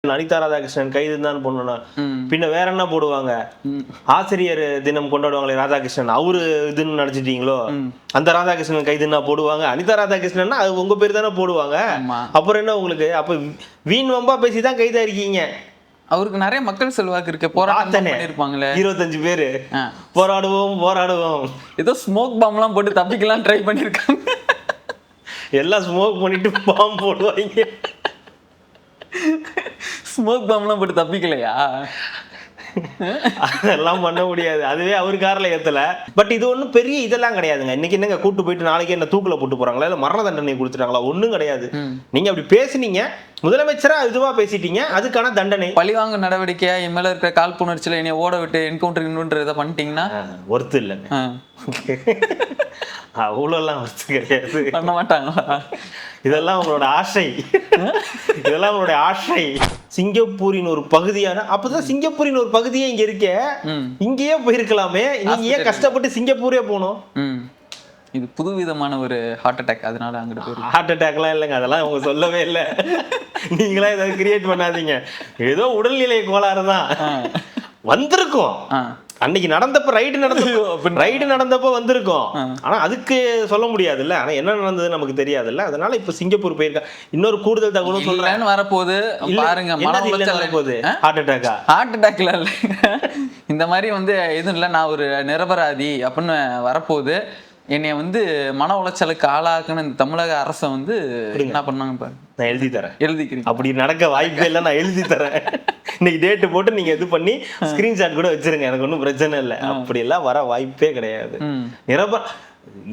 அனிதா ராதாகிருஷ்ணன் கைது தான் போடணும்னா பின்ன வேற என்ன போடுவாங்க? ஆசிரியர் தினம் கொண்டாடுவாங்களே ராதாகிருஷ்ணன், அவரு இதுன்னு நினைச்சிட்டீங்களோ? அந்த ராதாகிருஷ்ணன் கைதுன்னா போடுவாங்க. அனிதா ராதாகிருஷ்ணன் அது உங்க பேர் தானே போடுவாங்க. அப்புறம் என்ன உங்களுக்கு? அப்ப வீண் வம்பா பேசிதான் கைதா இருக்கீங்க. அவருக்கு நிறைய மக்கள் செல்வாக்கு இருக்கு. போராட்டம் பண்ணிருப்பாங்களே 25 பேரு. போராடுவோம் போராடுவோம். ஏதோ ஸ்மோக் பாம் எல்லாம் போட்டு தப்பிக்கலாம் ட்ரை பண்ணிருக்காங்க. எல்லாம் ஸ்மோக் பண்ணிட்டு பாம்பு போடுவாங்க. ஸ்மோக் பாம்லாம் போட்டு தப்பிக்கலையா? அதெல்லாம் பண்ண முடியாது. அதுவே அவரு காரில் ஏத்தல. பட் இது ஒன்றும் பெரிய இதெல்லாம் கிடையாதுங்க. இன்னைக்கு என்னங்க கூட்டு போயிட்டு நாளைக்கு என்ன தூக்குல போட்டு போறாங்களா, இல்லை மரண தண்டனை கொடுத்துட்டாங்களா? ஒன்றும் கிடையாது. நீங்க அப்படி பேசுனீங்க, முதலமைச்சரா இதுவா பேசிட்டீங்க, அதுக்கான தண்டனை பழிவாங்க நடவடிக்கையா என் மேல இருக்கிற காழ்ப்புணர்ச்சியில என்னை ஓட விட்டு என்கவுண்டர் இதை பண்ணிட்டீங்கன்னா ஒர்த்து இல்லைங்க. அவ்வளோலாம் ஒர்த்து கிடையாது. பண்ண மாட்டாங்களா? இதெல்லாம் உங்களோட ஆசை. இதெல்லாம் உங்களுடைய ஆசை. சிங்கப்பூரின் ஒரு பகுதியான, அப்பதான் சிங்கப்பூரின் ஒரு பகுதியே இங்க இருக்கே, இங்கேயே போயிருக்கலாமே. நீங்க ஏன் கஷ்டப்பட்டு சிங்கப்பூரே போகணும்? இது புதுவிதமான ஒரு ஹார்ட் அட்டாக், அதனால அங்கிட்டு போயிருக்கு. ஹார்ட் அட்டாக்லாம் இல்லைங்க, அதெல்லாம் அவங்க சொல்லவே இல்லை. நீங்களா ஏதாவது கிரியேட் பண்ணாதீங்க. ஏதோ உடல்நிலை கோளாறு தான் வந்திருக்கும். அன்னைக்கு நடந்தப்ப ரைடு நடந்தப்போ வந்திருக்கோம். ஆனா அதுக்கு சொல்ல முடியாதுல்ல. ஆனா என்ன நடந்தது நமக்கு தெரியாதுல்ல. அதனால இப்ப சிங்கப்பூர் போயிருக்கா. இன்னொரு கூடுதல் தகவலும் சொல்றேன். வரப்போகுது பாருங்க. ஹார்ட் அட்டாக்கா? ஹார்ட் அட்டாக்ல இல்ல, இந்த மாதிரி எதுவும் இல்லை, நான் ஒரு நிரபராதி அப்படின்னு வரப்போகுது. என்னைய மன உளைச்சலுக்கு ஆளாக்குன்னு இந்த தமிழக அரசை என்ன பண்ணாங்க பாரு. நான் எழுதி தரேன். எழுதிக்கிறேன். அப்படி நடக்க வாய்ப்பே இல்லை. நான் எழுதி தரேன். இன்னைக்கு டேட்டு போட்டு நீங்க இது பண்ணி ஸ்கிரீன்ஷாட் கூட வச்சிருங்க, எனக்கு ஒன்றும் பிரச்சனை இல்லை. அப்படி எல்லாம் வர வாய்ப்பே கிடையாது.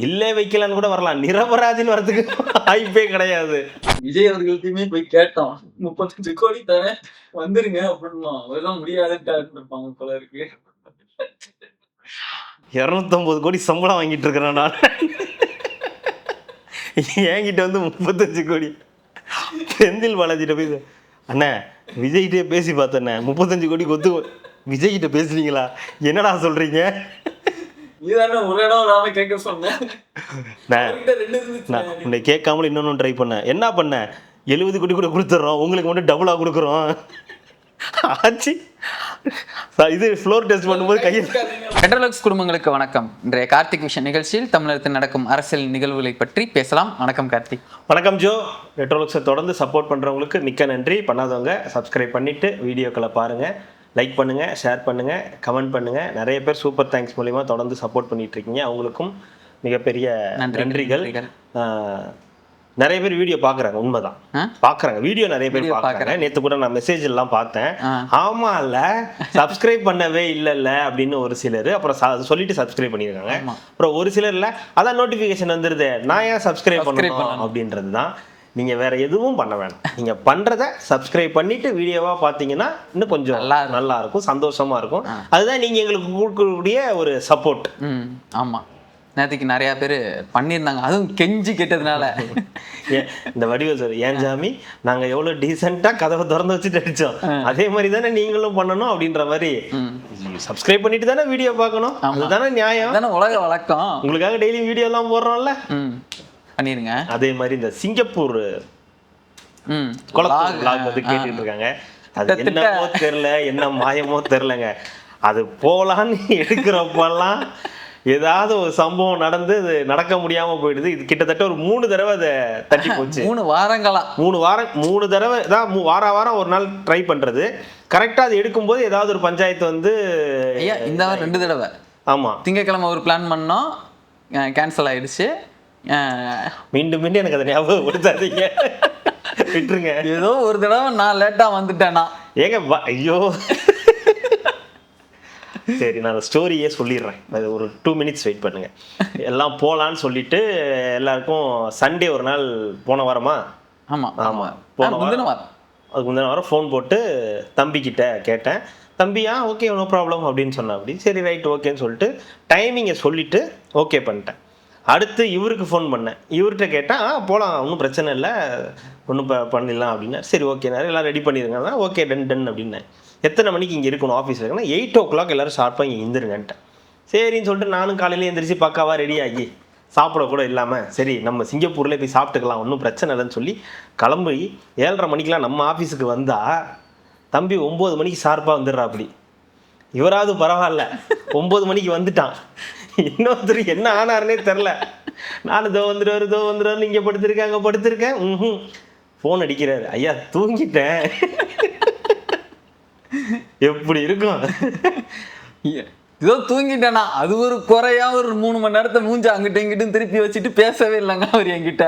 இல்லே வைக்கலான்னு கூட வரலாம். நிரபராதின்னு வரதுக்கு வாய்ப்பே கிடையாது. விஜய் அவர்கள்ட்டையுமே போய் கேட்டோம், 35 கோடி தரேன் வந்துருங்க அப்படின்னா அதெல்லாம் முடியாதுன்னு இருப்பாங்க போல இருக்கு. 250 கோடி சம்பளம் வாங்கிட்டு இருக்கிறேன் நான். என்கிட்ட 35 கோடி. செந்தில் பாலாஜிட்ட போய், அண்ணே விஜய்கிட்டே பேசி பார்த்தண்ணே 35 கோடி கொத்து. விஜய்கிட்ட பேசுறீங்களா? என்னடா சொல்றீங்க? உன்னை கேட்காமல இன்னொன்னு ட்ரை பண்ண. என்ன பண்ண? 70 கோடி கூட கொடுத்துட்றோம், உங்களுக்கு மட்டும் டபுளா கொடுக்குறோம் ஆச்சு. இது ஃப்ளோர் டெஸ்ட் பண்ணும்போது கையில். ரெட்ரோலக்ஸ் குடும்பங்களுக்கு வணக்கம். இன்றைய கார்த்திக் விஷன் நிகழ்ச்சியில் தமிழகத்தில் நடக்கும் அரசியல் நிகழ்வுகளை பற்றி பேசலாம். வணக்கம் கார்த்திக். வணக்கம் ஜோ. ரெட்ரோலக்ஸை தொடர்ந்து சப்போர்ட் பண்ணுறவங்களுக்கு மிக்க நன்றி. பண்ணாதவங்க சப்ஸ்கிரைப் பண்ணிவிட்டு வீடியோக்களை பாருங்கள், லைக் பண்ணுங்கள், ஷேர் பண்ணுங்கள், கமெண்ட் பண்ணுங்கள். நிறைய பேர் சூப்பர் தேங்க்ஸ் மூலிமா தொடர்ந்து சப்போர்ட் பண்ணிட்டு இருக்கீங்க. அவங்களுக்கும் மிகப்பெரிய நன்றிகள். நிறைய பேர் வீடியோ பாக்குறாங்க, உண்மைதான் பாக்குறாங்க. வீடியோ நிறைய பேர் பாக்குறாங்க. நேத்து கூட நான் மெசேஜ் எல்லாம் பார்த்தேன். ஆமா இல்ல சப்ஸ்கிரைப் பண்ணவே இல்ல அப்படின்னு ஒரு சிலர் அப்புறம் சொல்லிட்டு சப்ஸ்கிரைப் பண்ணிருக்காங்க. அப்புறம் ஒரு சிலர்ல அதான் நோட்டிபிகேஷன் வந்துருது, நான் ஏன் சப்ஸ்கிரைப் பண்ணணும் அப்படின்றதுதான். நீங்க வேற எதுவும் பண்ண வேணாம். நீங்க பண்றத சப்ஸ்கிரைப் பண்ணிட்டு வீடியோவா பாத்தீங்கன்னா இன்னும் கொஞ்சம் நல்லா இருக்கும், சந்தோஷமா இருக்கும். அதுதான் நீங்க எங்களுக்கு கொடுக்கக்கூடிய ஒரு சப்போர்ட். ஆமா, நேற்றுக்கு நிறைய பேர் பண்ணியிருந்தாங்க, அதுவும் கெஞ்சி கேட்டதுனால. இந்த வடிவல் சார், ஏன் ஜாமி நாங்கள் எவ்வளோ டீசெண்டாக கதவை திறந்து வச்சுட்டு அடித்தோம், அதே மாதிரி தானே நீங்களும் பண்ணணும் அப்படின்ற மாதிரி. சப்ஸ்கிரைப் பண்ணிட்டு தானே வீடியோ பார்க்கணும், அதுதானே நியாயம், தானே உலக வழக்கம். உங்களுக்காக டெய்லி வீடியோலாம் போடுறோம்ல, பண்ணிருங்க. அதே மாதிரி இந்த சிங்கப்பூர் குளத்தூர் விளாக் கேட்டுட்டு இருக்காங்க. அது என்னமோ தெரில, என்ன மாயமோ தெரிலங்க. அது போலான்னு எடுக்கிறப்பெல்லாம் ஏதாவது ஒரு சம்பவம் நடந்து அது நடக்க முடியாம போயிடுது. இது கிட்டத்தட்ட ஒரு 3 தடவை அதை தட்டி போச்சு. 3 வாரங்களா? 3 தடவை தான். வாரம் ஒரு நாள் ட்ரை பண்றது. கரெக்டா அது எடுக்கும்போது ஏதாவது ஒரு பஞ்சாயத்து இந்த வாரம் 2 தடவை. ஆமா, திங்கக்கிழமை ஒரு பிளான் பண்ணோம், கேன்சல் ஆயிடுச்சு. மீண்டும் எனக்கு அதை ஞாபகம் கொடுத்தாதீங்க, விட்டுருங்க. ஏதோ ஒரு தடவை நான் லேட்டா வந்துட்டேன்னா ஏங்க ஐயோ. சரி, நான் ஸ்டோரியே சொல்லிடுறேன். அது ஒரு 2 மினிட்ஸ் வெயிட் பண்ணுங்க. எல்லாம் போகலான்னு சொல்லிட்டு எல்லாருக்கும் சண்டே ஒரு நாள் போன வாரமா, போன வாரம், அதுக்கு முந்தின வாரம் ஃபோன் போட்டு தம்பிக்கிட்ட கேட்டேன். தம்பியா ஓகே நோ ப்ராப்ளம் அப்படின்னு சொன்னா. அப்படி சரி ரைட் ஓகேன்னு சொல்லிட்டு டைமிங்கை சொல்லிட்டு ஓகே பண்ணிட்டேன். அடுத்து இவருக்கு ஃபோன் பண்ணேன். இவர்கிட்ட கேட்டேன், போகலாம் ஒன்றும் பிரச்சனை இல்லை, ஒன்றும் பண்ணிடலாம் அப்படின்னா. சரி ஓகே, நிறைய எல்லாம் ரெடி பண்ணிடுங்க. ஓகே டன் அப்படின்னேன். எத்தனை மணிக்கு இங்கே இருக்கணும் ஆஃபீஸில் இருக்குன்னா 8 o'clock எல்லோரும் ஷார்ப்பாக இங்கே இருந்துருங்கன்ட்டேன். சரின்னு சொல்லிட்டு நானும் காலையில் எழுந்திரிச்சு பக்காவாக ரெடி ஆகி சாப்பிட கூட இல்லாமல் சரி நம்ம சிங்கப்பூரில் போய் சாப்பிட்டுக்கலாம், ஒன்றும் பிரச்சனை இல்லைன்னு சொல்லி கிளம்பி 7:30 மணிக்கெலாம் நம்ம ஆஃபீஸுக்கு வந்தால் தம்பி 9 மணிக்கு ஷார்ப்பாக வந்துடுறா அப்படி. இவராவது பரவாயில்ல 9 மணிக்கு வந்துட்டான். இன்னொருத்தர் என்ன ஆனாருன்னே தெரில. நான் இதோ வந்துடுவார் இங்கே படுத்திருக்கேன் அங்கே படுத்திருக்கேன். ஃபோன் அடிக்கிறாரு, ஐயா தூங்கிட்டேன். எப்படி இருக்கும்? ஏதோ தூங்கிட்டேனா அது ஒரு குறையா ஒரு 3 மணி நேரத்தை மூஞ்சி அங்கிட்ட இங்கிட்டும் திருப்பி வச்சுட்டு பேசவே இல்லைங்க அவர் என்கிட்ட.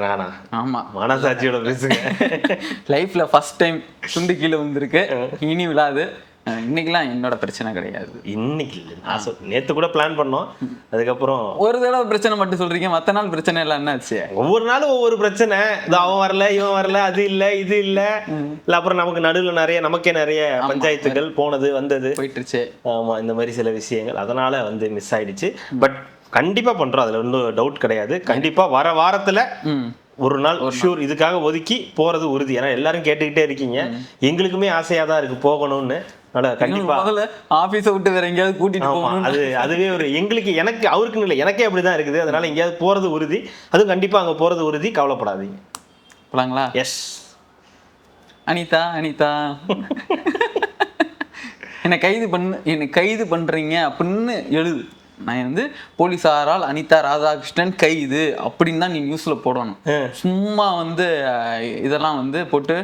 நானா? ஆமா, மனசாட்சியோட பேசுங்க. லைஃப்ல ஃபர்ஸ்ட் டைம் துண்டு கீழே வந்திருக்கு, இனி விழாது. இன்னைக்கெல்லாம் என்னோட பிரச்சனை கிடையாது. இன்னைக்கு இல்லை, நான் நேற்று கூட பிளான் பண்ணோம். அதுக்கப்புறம் ஒரு தடவை பிரச்சனை மட்டும் சொல்றீங்க, மற்ற நாள் பிரச்சனை எல்லாம் என்னாச்சு? ஒவ்வொரு நாளும் ஒவ்வொரு பிரச்சனை. இது அவன் வரல இவன் வரல, அது இல்லை இது இல்லை இல்லை. அப்புறம் நமக்கு நடுவில் நமக்கே நிறைய பஞ்சாயத்துகள் போனது வந்தது போயிட்டுருச்சு. ஆமா, இந்த மாதிரி சில விஷயங்கள் அதனால மிஸ் ஆயிடுச்சு. பட் கண்டிப்பா பண்றோம், அதுல ஒன்றும் டவுட் கிடையாது. கண்டிப்பா வர வாரத்துல ஒரு நாள் ஷூர் இதுக்காக ஒதுக்கி போறது உறுதி. ஏன்னா எல்லாரும் கேட்டுக்கிட்டே இருக்கீங்க, எங்களுக்குமே ஆசையா தான் இருக்கு போகணும்னு. கண்டிப்பா ஆபீஸை விட்டு வேற எங்கேயாவது கூட்டிட்டு போகணும். அதுவே ஒரு எங்களுக்கு எனக்கு அவருக்குன்னு இல்லை, எனக்கே அப்படிதான் இருக்குது. அதனால எங்கேயாவது போறது உறுதி, அதுவும் கண்டிப்பா அங்க போறது உறுதி. கவலைப்படாதீங்க. போலாங்களா? எஸ். அனிதா என்னை கைது பண்றீங்க அப்படின்னு எழுது. நான் போலீஸாரால் அனிதா ராதாகிருஷ்ணன் கைது அப்படின்னு தான் நீ நியூஸ்ல போடணும். சும்மா இதெல்லாம் போட்டு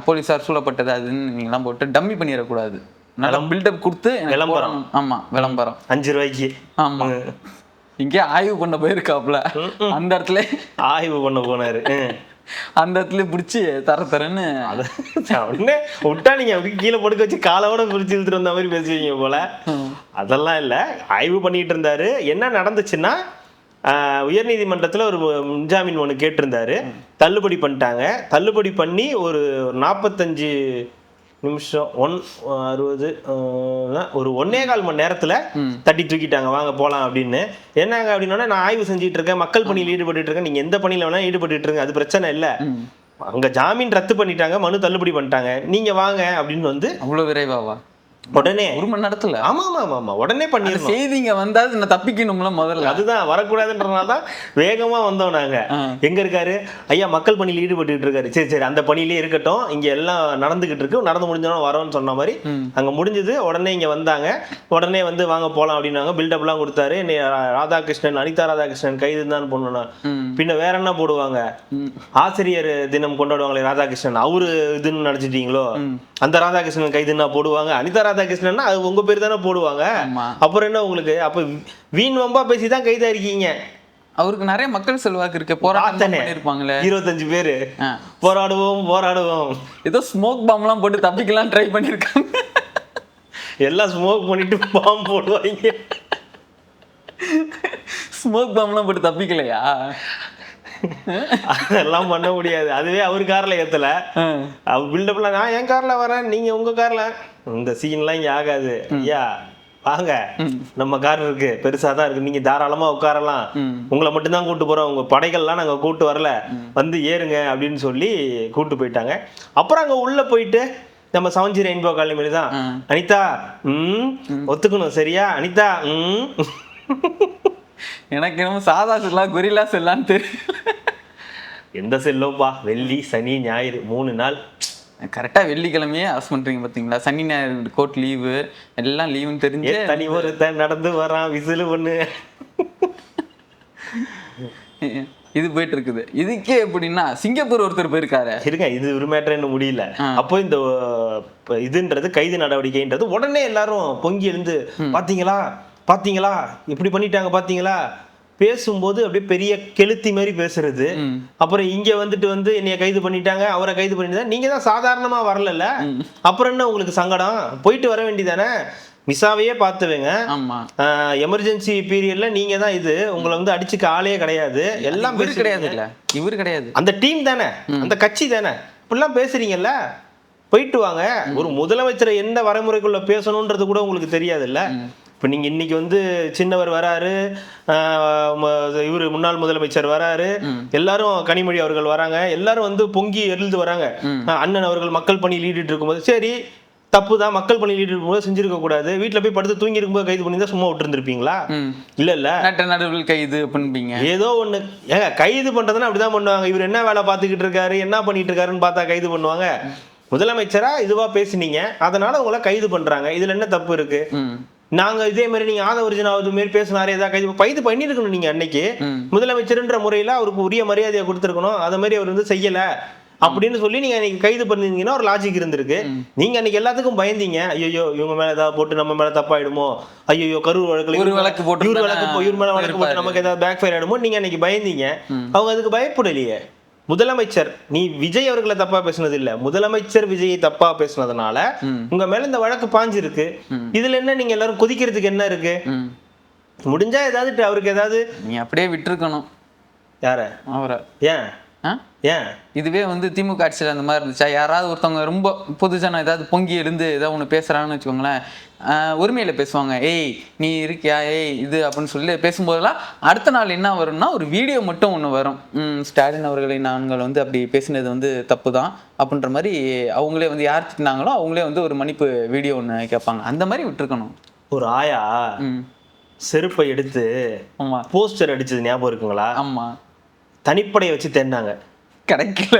போலீஸார் சூழப்பட்டது அதுன்னு நீங்களாம் போட்டு டம்மி பண்ணிடக்கூடாது. நல்லா பில்டப் கொடுத்து விளம்பரம். ஆமா, விளம்பரம் 5 ரூபாய்க்கு. ஆமா, இங்கே ஆய்வு பண்ண போயிருக்காப்ல, அந்த இடத்துல ஆய்வு பண்ண போனாரு. அந்த இடத்துல பிடிச்சி தரன்னு உடனே விட்டா நீங்க அப்படி கீழே படுக்க வச்சு காலோட பிடிச்சி இழுத்துட்டு வந்த மாதிரி பேசுவீங்க போல. அதெல்லாம் இல்லை, ஆய்வு பண்ணிட்டு இருந்தாரு. என்ன நடந்துச்சுன்னா, உயர்நீதிமன்றத்தில் ஒரு முன்ஜாமீன் ஒன்று கேட்டிருந்தாரு, தள்ளுபடி பண்ணிட்டாங்க. தள்ளுபடி பண்ணி ஒரு 45 நிமிஷம் 1:60 ஒரு 1.25 மணி நேரத்தில் தட்டி தூக்கிட்டாங்க, வாங்க போகலாம் அப்படின்னு. என்னங்க அப்படின்னா, நான் ஆய்வு செஞ்சுட்டு இருக்கேன், மக்கள் பணியில் ஈடுபட்டு இருக்கேன், நீங்கள் எந்த பணியில் வேணால் ஈடுபட்டு இருங்க, அது பிரச்சனை இல்லை. அங்கே ஜாமீன் ரத்து பண்ணிட்டாங்க, மனு தள்ளுபடி பண்ணிட்டாங்க, நீங்கள் வாங்க அப்படின்னு அவ்வளோ விரைவாவா? உடனே 1 மணி நேரத்துல? ஆமா ஆமா ஆமா, உடனே பண்ணி செய்திங்க வந்தா தப்பிக்கணும்ல முதல்ல. அதுதான் வரக்கூடாதுன்றதுனால தான் வேகமா வந்தோம் நாங்க. எங்க இருக்காரு ஐயா? மக்கள் பணியில் ஈடுபட்டு இருக்காரு. சரி சரி, அந்த பணியிலே இருக்கட்டும், இங்க எல்லாம் நடந்துகிட்டு இருக்கு, நடந்து முடிஞ்சோம் வரோம்னு சொன்ன மாதிரி அங்க முடிஞ்சது. உடனே இங்க வந்தாங்க, உடனே வாங்க போலாம் அப்படின்னாங்க. பில்டப் எல்லாம் கொடுத்தாரு. ராதாகிருஷ்ணன், அனிதா ராதாகிருஷ்ணன் கைது தான் போடணும். பின்ன வேற என்ன போடுவாங்க? ஆசிரியர் தினம் கொண்டாடுவாங்களே ராதாகிருஷ்ணன், அவரு இதுன்னு நினைச்சிட்டீங்களோ? அந்த ராதாகிருஷ்ணன் கைதுன்னா போடுவாங்க, அனிதா ராதாகிருஷ்ணன் அது உங்க பேர் தானே போடுவாங்க. அப்புறம் என்ன உங்களுக்கு? அப்ப வீண் வம்பா பேசிதான் கைதா இருக்கீங்க. அவருக்கு நிறைய மக்கள் செல்வாக்கு இருக்கு, போராட்டம் பண்ணிருப்பாங்களே 25 பேரு. போராடுவோம் ஏதோ ஸ்மோக் பாம் எல்லாம் போட்டு தப்பிக்கலாம் ட்ரை பண்ணிருக்காங்க. எல்லாம் ஸ்மோக் பண்ணிட்டு பாம் போடுவாங்க. ஸ்மோக் பாம் எல்லாம் போட்டு தப்பிக்கலையா? அதெல்லாம் பண்ண முடியாது. அதுவே அவர் கார்ல ஏத்தல, பில்டப்ல நான் என் கார்ல வரேன், நீங்க உங்க கார்ல. இந்த சீன்லாம் இங்க ஆகாது. ஐயா வாங்க, நம்ம கார் இருக்கு, பெருசா தான் இருக்கு, நீங்க தாராளமா உட்காரலாம், உங்களை மட்டும்தான் கூட்டு போறோம், உங்க படைகள்லாம் நாங்க கூட்டு வரல, ஏறுங்க அப்படின்னு சொல்லி கூட்டு போயிட்டாங்க. அப்புறம் அங்க உள்ள போயிட்டு நம்ம சவஞ்சி ரெயின்போ காலனி மாதிரி தான். அனிதா ஒத்துக்கணும் சரியா? அனிதா எனக்கு என்னமோ சாதா செல்லா கொரில்லா செல்லான்னு தெரியும். எந்த செல்லோப்பா? வெள்ளி சனி ஞாயிறு 3 நாள் கரெக்டா. வெள்ளிக்கிழமையே அரெஸ்ட் பண்றீங்க பாத்தீங்களா? சனி ஞாயிறு கோர்ட் லீவு, எல்லாம் லீவுன்னு தெரிஞ்சு தனி ஒருத்தன் நடந்து வரான், விசிலு ஒண்ணு இது போயிட்டு இருக்குது. இதுக்கே எப்படின்னா சிங்கப்பூர் ஒருத்தர் போயிருக்காரு. இருங்க, இது ஒரு மேட்டர் இன்னும் முடியல. அப்போ இந்த இதுன்றது கைது நடவடிக்கைன்றது உடனே எல்லாரும் பொங்கி எழுந்து பாத்தீங்களா இப்படி பண்ணிட்டாங்க பாத்தீங்களா பேசும்போது அப்படியே பெரிய கெளுத்தி மாதிரி பேசுறது. அப்புறம் இங்க என்னைய கைது பண்ணிட்டாங்க, அவரை கைது பண்ணிட்டாங்க, நீங்க தான் சாதாரணமா வரல, அப்புறம் என்ன உங்களுக்கு சங்கடம்? போயிட்டு வர வேண்டியதானே? மிசாவையே பார்த்துவேங்க. எமர்ஜென்சி பீரியட்ல நீங்க தான் உங்களை அடிச்சுக்க ஆளே கிடையாது, எல்லாம் கிடையாது. இல்ல இவரு கிடையாது, அந்த டீம் தானே, அந்த கட்சி தானே, இப்படிலாம் பேசுறீங்கல்ல, போயிட்டு வாங்க. ஒரு முதலமைச்சரை எந்த வரைமுறைக்குள்ள பேசணும்ன்றது கூட உங்களுக்கு தெரியாது இல்ல? இப்போ நீங்கள் இன்னைக்கு சின்னவர் வராரு, இவர் முன்னாள் முதலமைச்சர் வராரு, எல்லாரும் கனிமொழி அவர்கள் வராங்க, எல்லாரும் பொங்கி எழுந்து வராங்க. அண்ணன் அவர்கள் மக்கள் பணியில் ஈடுட்டு இருக்கும்போது சரி தப்பு தான், மக்கள் பண்ணிட்டு இருக்கும்போது செஞ்சிருக்க கூடாது, வீட்டுல போய் படுத்து தூங்கி இருக்கும்போது கைது பண்ணி தான் சும்மா விட்டுருந்துருப்பீங்களா? இல்ல நடுவில் கைது பண்ணுவீங்க. ஏதோ ஒண்ணு ஏங்க, கைது பண்றதுன்னா அப்படிதான் பண்ணுவாங்க. இவர் என்ன வேலை பார்த்துக்கிட்டு இருக்காரு, என்ன பண்ணிட்டு இருக்காருன்னு பார்த்தா கைது பண்ணுவாங்க? முதலமைச்சரா இதுவா பேசுனீங்க, அதனால உங்களை கைது பண்றாங்க. இதுல என்ன தப்பு இருக்கு? நாங்க இதே மாதிரி நீங்க ஆதவர்ஜனாவது மாரி பேசினாரு, ஏதாவது கைது பண்ணிருக்கணும். நீங்க அன்னைக்கு முதலமைச்சர்ன்ற முறையில அவருக்கு உரிய மரியாதையை கொடுத்துருக்கணும். அது மாதிரி அவர் வந்து செய்யல அப்படின்னு சொல்லி நீங்க அன்னைக்கு கைது பண்ணிருந்தீங்கன்னா ஒரு லாஜிக் இருந்திருக்கு. நீங்க அன்னைக்கு எல்லாத்துக்கும் பயந்தீங்க. ஐயோ இவங்க மேல ஏதாவது போட்டு நம்ம மேல தப்பாயிடுமோ, ஐயோ கரூர் வழக்கு இவர் மேல வழக்கு போட்டு நமக்கு ஏதாவது பேக் ஃபயர் ஆயிடுமோ நீங்க அன்னைக்கு பயந்தீங்க. அவங்க அதுக்கு பயப்படலையே. முதலமைச்சர் நீ விஜய் அவர்களை தப்பா பேசுனது இல்ல, முதலமைச்சர் விஜயை தப்பா பேசுனதுனால உங்க மேல இந்த வழக்கு பாஞ்சிருக்கு. இதுல என்ன நீங்க எல்லாரும் கொதிக்கிறதுக்கு என்ன இருக்கு? முடிஞ்சா ஏதாவது அவருக்கு ஏதாவது நீ அப்படியே விட்டுருக்கணும். யார? அவரை. ஏன் ஏன் இதுவே வந்து திமுக ஆட்சியில் அந்த மாதிரி இருந்துச்சா? யாராவது ஒருத்தவங்க ரொம்ப பொதுஜனம் ஏதாவது பொங்கி எழுந்து ஏதாவது ஒன்று பேசுறான்னு வச்சுக்கோங்களேன், உரிமையில பேசுவாங்க, ஏய் நீ இருக்கியா, ஏய் இது அப்படின்னு சொல்லி பேசும்போதெல்லாம் அடுத்த நாள் என்ன வரும்னா ஒரு வீடியோ மட்டும் ஒன்று வரும். ஸ்டாலின் அவர்களை நாங்கள் வந்து அப்படி பேசினது வந்து தப்பு தான் அப்படின்ற மாதிரி அவங்களே வந்து யார் திட்டினாங்களோ அவங்களே வந்து ஒரு மன்னிப்பு வீடியோ ஒன்று கேட்பாங்க. அந்த மாதிரி விட்டுருக்கணும். ஒரு ஆயா செருப்பை எடுத்து போஸ்டர் அடிச்சது ஞாபகம் இருக்குங்களா? ஆமா, தனிப்படையை வச்சு தேடினாங்க, கிடைக்கல.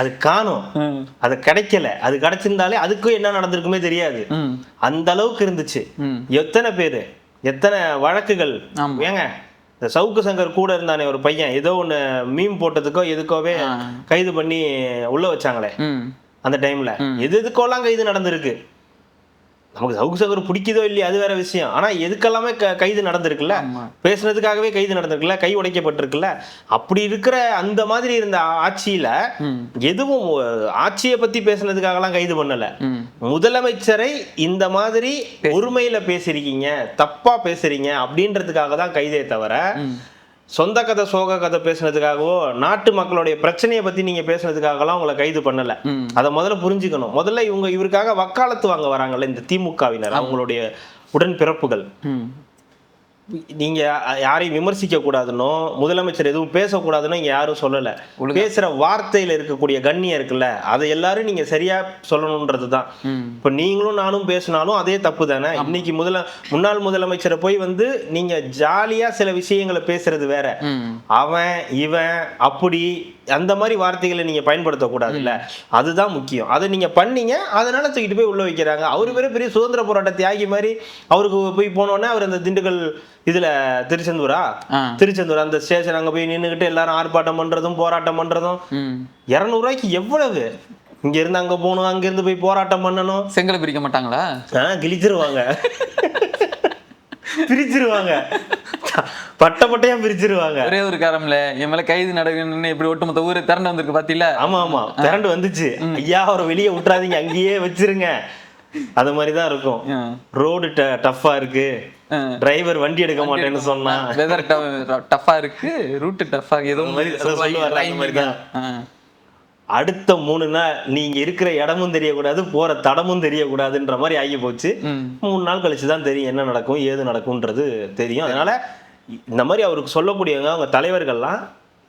அது காணும், அது கிடைக்கல. அது கிடைச்சிருந்தாலே அதுக்கும் என்ன நடந்திருக்குமே தெரியாது. அந்த அளவுக்கு இருந்துச்சு. எத்தனை பேரு, எத்தனை வழக்குகள். ஏங்க இந்த சவுக்கு சங்கர் கூட இருந்தானே ஒரு பையன், ஏதோ ஒண்ணு மீம் போட்டதுக்கோ எதுக்கோவே கைது பண்ணி உள்ள வச்சாங்களே அந்த டைம்ல, எதுக்கோலாம் கைது நடந்திருக்கு. நமக்கு சவுக்கு சங்கர் பிடிக்குதோ இல்லையா அது வேற விஷயம். ஆனா எதுக்கெல்லாமே கைது நடந்திருக்குல்ல, பேசுனதுக்காகவே கைது நடந்திருக்குல்ல, கை உடைக்கப்பட்டிருக்குல்ல. அப்படி இருக்கிற அந்த மாதிரி இருந்த ஆட்சியில எதுவும் ஆட்சியை பத்தி பேசுனதுக்காகலாம் கைது பண்ணல. முதலமைச்சரை இந்த மாதிரி ஒருமையில பேசுறீங்க, தப்பா பேசுறீங்க அப்படின்றதுக்காக தான் கைதே தவிர சொந்த கதை சோக கதை பேசுனதுக்காகவோ நாட்டு மக்களுடைய பிரச்சனையை பத்தி நீங்க பேசுனதுக்காகலாம் உங்களை கைது பண்ணல. அதை முதல்ல புரிஞ்சுக்கணும். முதல்ல இவருக்காக வக்காலத்து வாங்க வராங்கல்ல இந்த திமுகவினர், அவங்களுடைய உடன்பிறப்புகள். நீங்க யாரையும் விமர்சிக்க கூடாதுன்னோ முதலமைச்சர் எதுவும் பேசக்கூடாதுன்னு இங்க யாரும் சொல்லல. பேசுற வார்த்தையில இருக்கக்கூடிய கண்ணியம் இருக்குல்ல, அதை எல்லாரும் நீங்க சரியா சொல்லணும்ன்றதுதான். இப்ப நீங்களும் நானும் பேசினாலும் அதே தப்பு தானே. இன்னைக்கு முன்னாள் முதலமைச்சரை போய் வந்து நீங்க ஜாலியா சில விஷயங்களை பேசுறது வேற, அவன் இவன் அப்படி அந்த மாதிரி வார்த்தைகளை நீங்க பயன்படுத்தக்கூடாது இல்ல, அதுதான் முக்கியம். அதை நீங்க பண்ணீங்க, அதனால தூக்கிட்டு போய் உள்ள வைக்கிறாங்க. அவரு பெரிய சுதந்திர போராட்ட தியாகி மாதிரி அவருக்கு போய் போனோடனே அவர் அந்த திண்டுக்கல் இதுல திருச்செந்தூர் அந்த ஸ்டேஷன் அங்க போய் நின்னுகிட்டு எல்லாரும் ஆர்ப்பாட்டம் பண்றதும் போராட்டம் பண்றதும் 200 ரூபாய்க்கு எவ்வளவு? இங்க இருந்து அங்க போகணும், அங்க இருந்து போய் போராட்டம் பண்ணணும். செங்கலை பிரிக்க மாட்டாங்களா? கிழிச்சிருவாங்க, பிரிச்சிருவாங்க, பட்டையா பிரிச்சிருவாங்க. ஒரே ஒரு காரணம்ல என் மேல கைது நடக்குன்னு இப்படி ஒட்டுமொத்த ஊரு திரண்டு வந்திருக்கு பாத்தீங்களா? ஆமா திரண்டு வந்துச்சு. ஐயா அவரை வெளியே விட்டுறாதீங்க, அங்கேயே வச்சிருங்க. அது மாதிரிதான் இருக்கும். ரோடு டஃப்பா இருக்கு, டிரைவர் வண்டி எடுக்க மாட்டேன்னு சொன்னா, வெதர் டஃப்பா இருக்கு, ரூட் டஃப்பா ஏதோ மாதிரி. அடுத்த 3 நாள் நீங்க இருக்கிற இடமும் தெரியக்கூடாது, போற தடமும் தெரியக்கூடாதுன்ற மாதிரி ஆகி போச்சு. 3 நாள் கழிச்சுதான் தெரியும் என்ன நடக்கும் ஏது நடக்கும்ன்றது தெரியும். அதனால இந்த மாதிரி அவருக்கு சொல்லக்கூடியவங்க அவங்க தலைவர்கள்லாம்,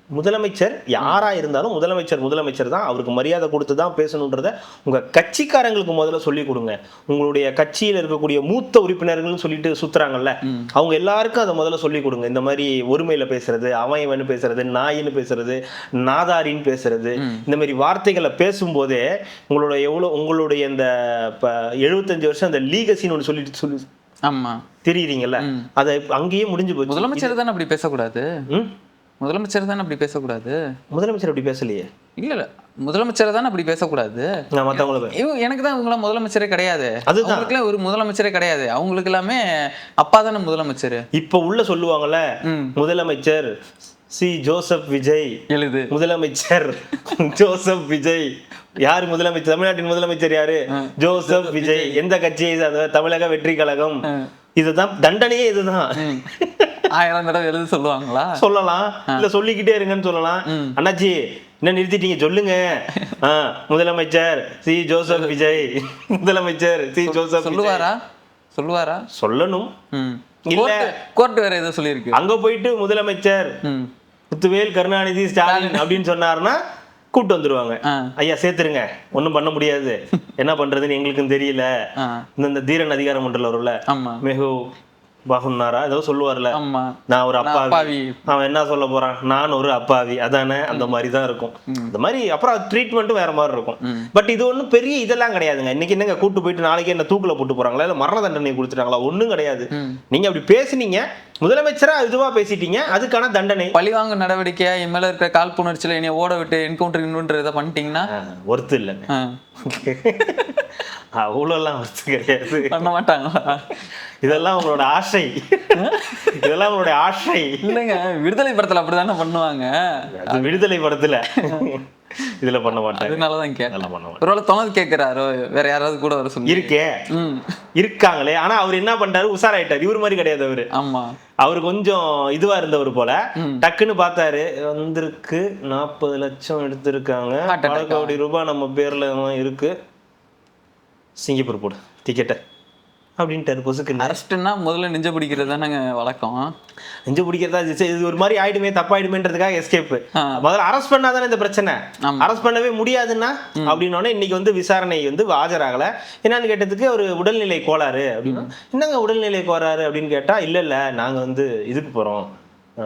முதலமைச்சர் யாரா இருந்தாலும் முதலமைச்சர் தான், அவருக்கு மரியாதை கொடுத்து தான் பேசணுன்றத உங்க கட்சிக்காரங்களுக்கு முதல்ல சொல்லி கொடுங்க. உங்களுடைய கட்சியில் இருக்கக்கூடிய மூத்த உறுப்பினர்கள்னு சொல்லிட்டு சுத்துறாங்கல்ல, அவங்க எல்லாருக்கும் அதை முதல்ல சொல்லி கொடுங்க. இந்த மாதிரி ஒருமையில பேசுறது, அவன் இவன்னு பேசுறது, நாயின்னு பேசுறது, நாதாரின்னு பேசுறது, இந்த மாதிரி வார்த்தைகளை பேசும்போதே உங்களுடைய இந்த 75 வருஷம் அந்த லீகசின்னு ஒன்று சொல்லி ஆமா தெரியுறீங்கல்ல, அதை அங்கேயே முடிஞ்சு போச்சு. முதலமைச்சர் தானே அப்படி பேசக்கூடாது. முதலமைச்சர் தானே அப்படி பேசக்கூடாது. முதலமைச்சர் அப்படி பேசலையே. இல்ல முதலமைச்சர் தானே அப்படி பேசக்கூடாது. எனக்கு தான் இவங்களாம் முதலமைச்சரே கிடையாது. அதுதான் ஒரு முதலமைச்சரே கிடையாது. அவங்களுக்கு எல்லாமே அப்பா தானே முதலமைச்சர். இப்ப உள்ள சொல்லுவாங்கல்ல, முதலமைச்சர் சி ஜோசப் விஜய் எழுது, முதலமைச்சர் ஜோசப் விஜய். யாரு முதலமைச்சர்? தமிழ்நாட்டின் முதலமைச்சர் யாரு? ஜோசப் விஜய். எந்த கட்சியை? தமிழக வெற்றி கழகம். இதுதான் தண்டனையே, இதுதான். 1000 தடவை எழுத சொல்லுவாங்களா? சொல்லலாம், இல்ல சொல்லிக்கிட்டே இருங்கன்னு சொல்லலாம். அண்ணாச்சி என்ன நிறுத்திட்டீங்க சொல்லுங்க. முதலமைச்சர் சி ஜோசப் விஜய், முதலமைச்சர் சி ஜோசப். சொல்லுவாரா? சொல்லணும். இல்ல கோர்ட் வேற ஏதோ சொல்லியிருக்கு. அங்க போயிட்டு முதலமைச்சர் முத்துவேல் கருணாநிதி ஸ்டாலின் அப்படின்னு சொன்னாருன்னா கூப்பிட்டு வந்துருவாங்க. ஆ. ஐயா சேர்த்துருங்க, ஒன்றும் பண்ண முடியாது, என்ன பண்றதுன்னு எங்களுக்கும் தெரியல. ஆ. இந்த தீரன் அதிகாரம் மன்றத்தில் வரும்ல, ஆமா மெஹு பாகுன்னாரா ஏதோ சொல்லுவார்ல, ஆமா நான் ஒரு நான் அப்பாவி. அப்பாவி. அவன் என்ன சொல்ல போறான், நான் ஒரு அப்பாவி, அதானே, அந்த மாதிரி தான் இருக்கும். இந்த மாதிரி அப்புறம் ட்ரீட்மெண்ட்டும் வேற மாதிரி இருக்கும். பட் இது ஒன்றும் பெரிய இதெல்லாம் கிடையாதுங்க. இன்னைக்கு என்னங்க கூட்டு போயிட்டு நாளைக்கு என்ன தூக்குல போட்டு போறாங்களா, இல்லை மரண தண்டனை கொடுத்துட்டாங்களா? ஒன்றும் கிடையாது. நீங்க அப்படி பேசுனீங்க, முதலமைச்சரா இதுவா பேசிட்டீங்க, அதுக்கான தண்டனை. பழிவாங்க நடவடிக்கையா என் மேல இருக்கிற காழ்ப்புணர்ச்சியில என்னைய ஓட விட்டு என்கவுண்டர் இதை பண்ணிட்டீங்கன்னா ஒர்த்து இல்லைங்க. அவ்வளோலாம் ஒர்த்து கிடையாது. பண்ண மாட்டாங்களா? இதெல்லாம் உங்களோட ஆசை. இதெல்லாம் உங்களுடைய ஆசை இல்லைங்க, விடுதலை படத்துல அப்படிதானே பண்ணுவாங்க. அது விடுதலை படத்துல இதுல பண்ண மாட்டாங்க. அதனாலதான் அதெல்லாம் பண்ண மாட்டாங்க. ஒருவேளை தொணது கேட்கிறாரோ, வேற யாராவது கூட வர சொல்லி இருக்கே இருக்காங்களே. ஆனா அவர் என்ன பண்றாரு, உஷாராயிட்டாரு. இவர் மாதிரி கிடையாது அவரு. ஆமா, அவரு கொஞ்சம் இதுவா இருந்தவர் போல. டக்குன்னு பார்த்தாரு, வந்திருக்கு 40 லட்சம் எடுத்திருக்காங்க, பல கோடி ரூபாய் நம்ம பேர்ல இருக்கு, சிங்கப்பூர் போடு டிக்கெட்டை அப்படின்ட்டு பொசுக்கு. அரெஸ்ட்னா முதல்ல நெஞ்ச பிடிக்கிறது தானங்க வழக்கம். நெஞ்சு பிடிக்கிறதா இது ஒரு மாதிரி ஆயிடுமே, தப்பாயிடுமேன்றதுக்காக எஸ்கேப். முதல்ல அரெஸ்ட் பண்ணாதானே இந்த பிரச்சனை. அரெஸ்ட் பண்ணவே முடியாதுன்னா அப்படின்னோடனே இன்னைக்கு வந்து விசாரணை வந்து ஆஜராகல. என்னன்னு கேட்டதுக்கு ஒரு உடல்நிலை கோளாறு அப்படின்னா, என்னங்க உடல்நிலை கோளாறு அப்படின்னு கேட்டா, இல்ல நாங்க வந்து இதுக்கு போறோம்,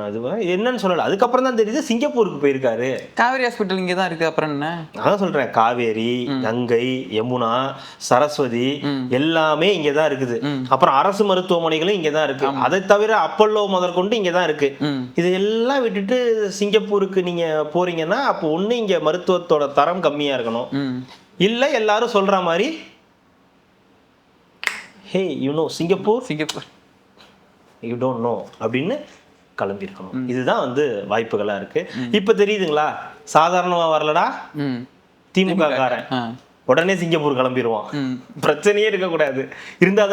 அது என்னன்னு சொல்லல. அதுக்கப்புறம் தான் தெரியுது சிங்கப்பூருக்கு போயிருக்காரு. காவேரி ஹாஸ்பிட்டல் இங்கே தான் இருக்கு. அப்புறம் என்ன, அதான் சொல்றேன், காவேரி, கங்கை, யமுனா, சரஸ்வதி எல்லாமே இங்கதான் இருக்குது. அப்புறம் அரசு மருத்துவமனைகளும் இங்கதான் இருக்கு. அதை தவிர அப்பல்லோ முதற்கொண்டு இங்கதான் இருக்கு. இதெல்லாம் விட்டுட்டு சிங்கப்பூருக்கு நீங்க போறீங்கன்னா, அப்போ ஒண்ணு இங்க மருத்துவத்தோட தரம் கம்மியா இருக்கணும், இல்ல எல்லாரும் சொல்ற மாதிரி hey you know Singapore you don't know அப்படின்னு கிளம்பிருக்கணும். இதுதான் வந்து வாய்ப்புகளா இருக்கு. இப்ப தெரியுதுங்களா, சாதாரணமா வரலடா திமுக காரன் உடனே சிங்கப்பூர் கிளம்பிடுவான். பிரச்சனையே இருக்கக்கூடாது. இருந்தா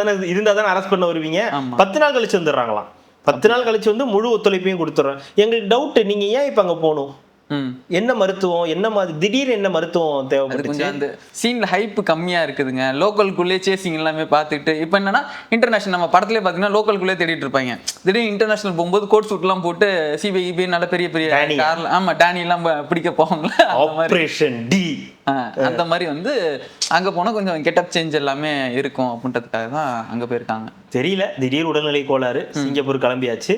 தானே அரெஸ்ட் பண்ண வருவீங்க. 10 நாள் கழிச்சு வந்துடுறாங்களாம். 10 நாள் கழிச்சு வந்து முழு ஒத்துழைப்பையும் கொடுத்துட்றேன். எங்களுக்கு டவுட், நீங்க ஏன் இப்ப அங்க போகணும், என்ன மருத்துவம், என்ன மாதிரி திடீர்னு என்ன மருத்துவம் தேவைப்படுது? அந்த சீன்ல ஹைப் கம்மியா இருக்குதுங்க. லோக்கலுக்குள்ளே சேசிங் எல்லாமே பார்த்துட்டு, இப்போ என்னன்னா இன்டர்நேஷனல், நம்ம படத்துலேயே பார்த்தீங்கன்னா லோக்கலுக்குள்ளே தேடிட்டு இருப்பாங்க. திடீர்னு இன்டர்நேஷனல் போகும்போது கோட் சூட்லாம் போட்டு சிபிஐ நல்ல பெரிய கார்ல, ஆமா டானி எல்லாம் பிடிக்க போவாங்களா, ஆபரேஷன் டி அந்த மாதிரி வந்து அங்க போனா கொஞ்சம் கெட்டப் சேஞ்ச் எல்லாமே இருக்கும் அப்படின்றதுக்காக தான் அங்க போயிருக்காங்க. தெரியல, திடீர் உடல்நிலை கோளாறு, சிங்கப்பூர் கிளம்பியாச்சு.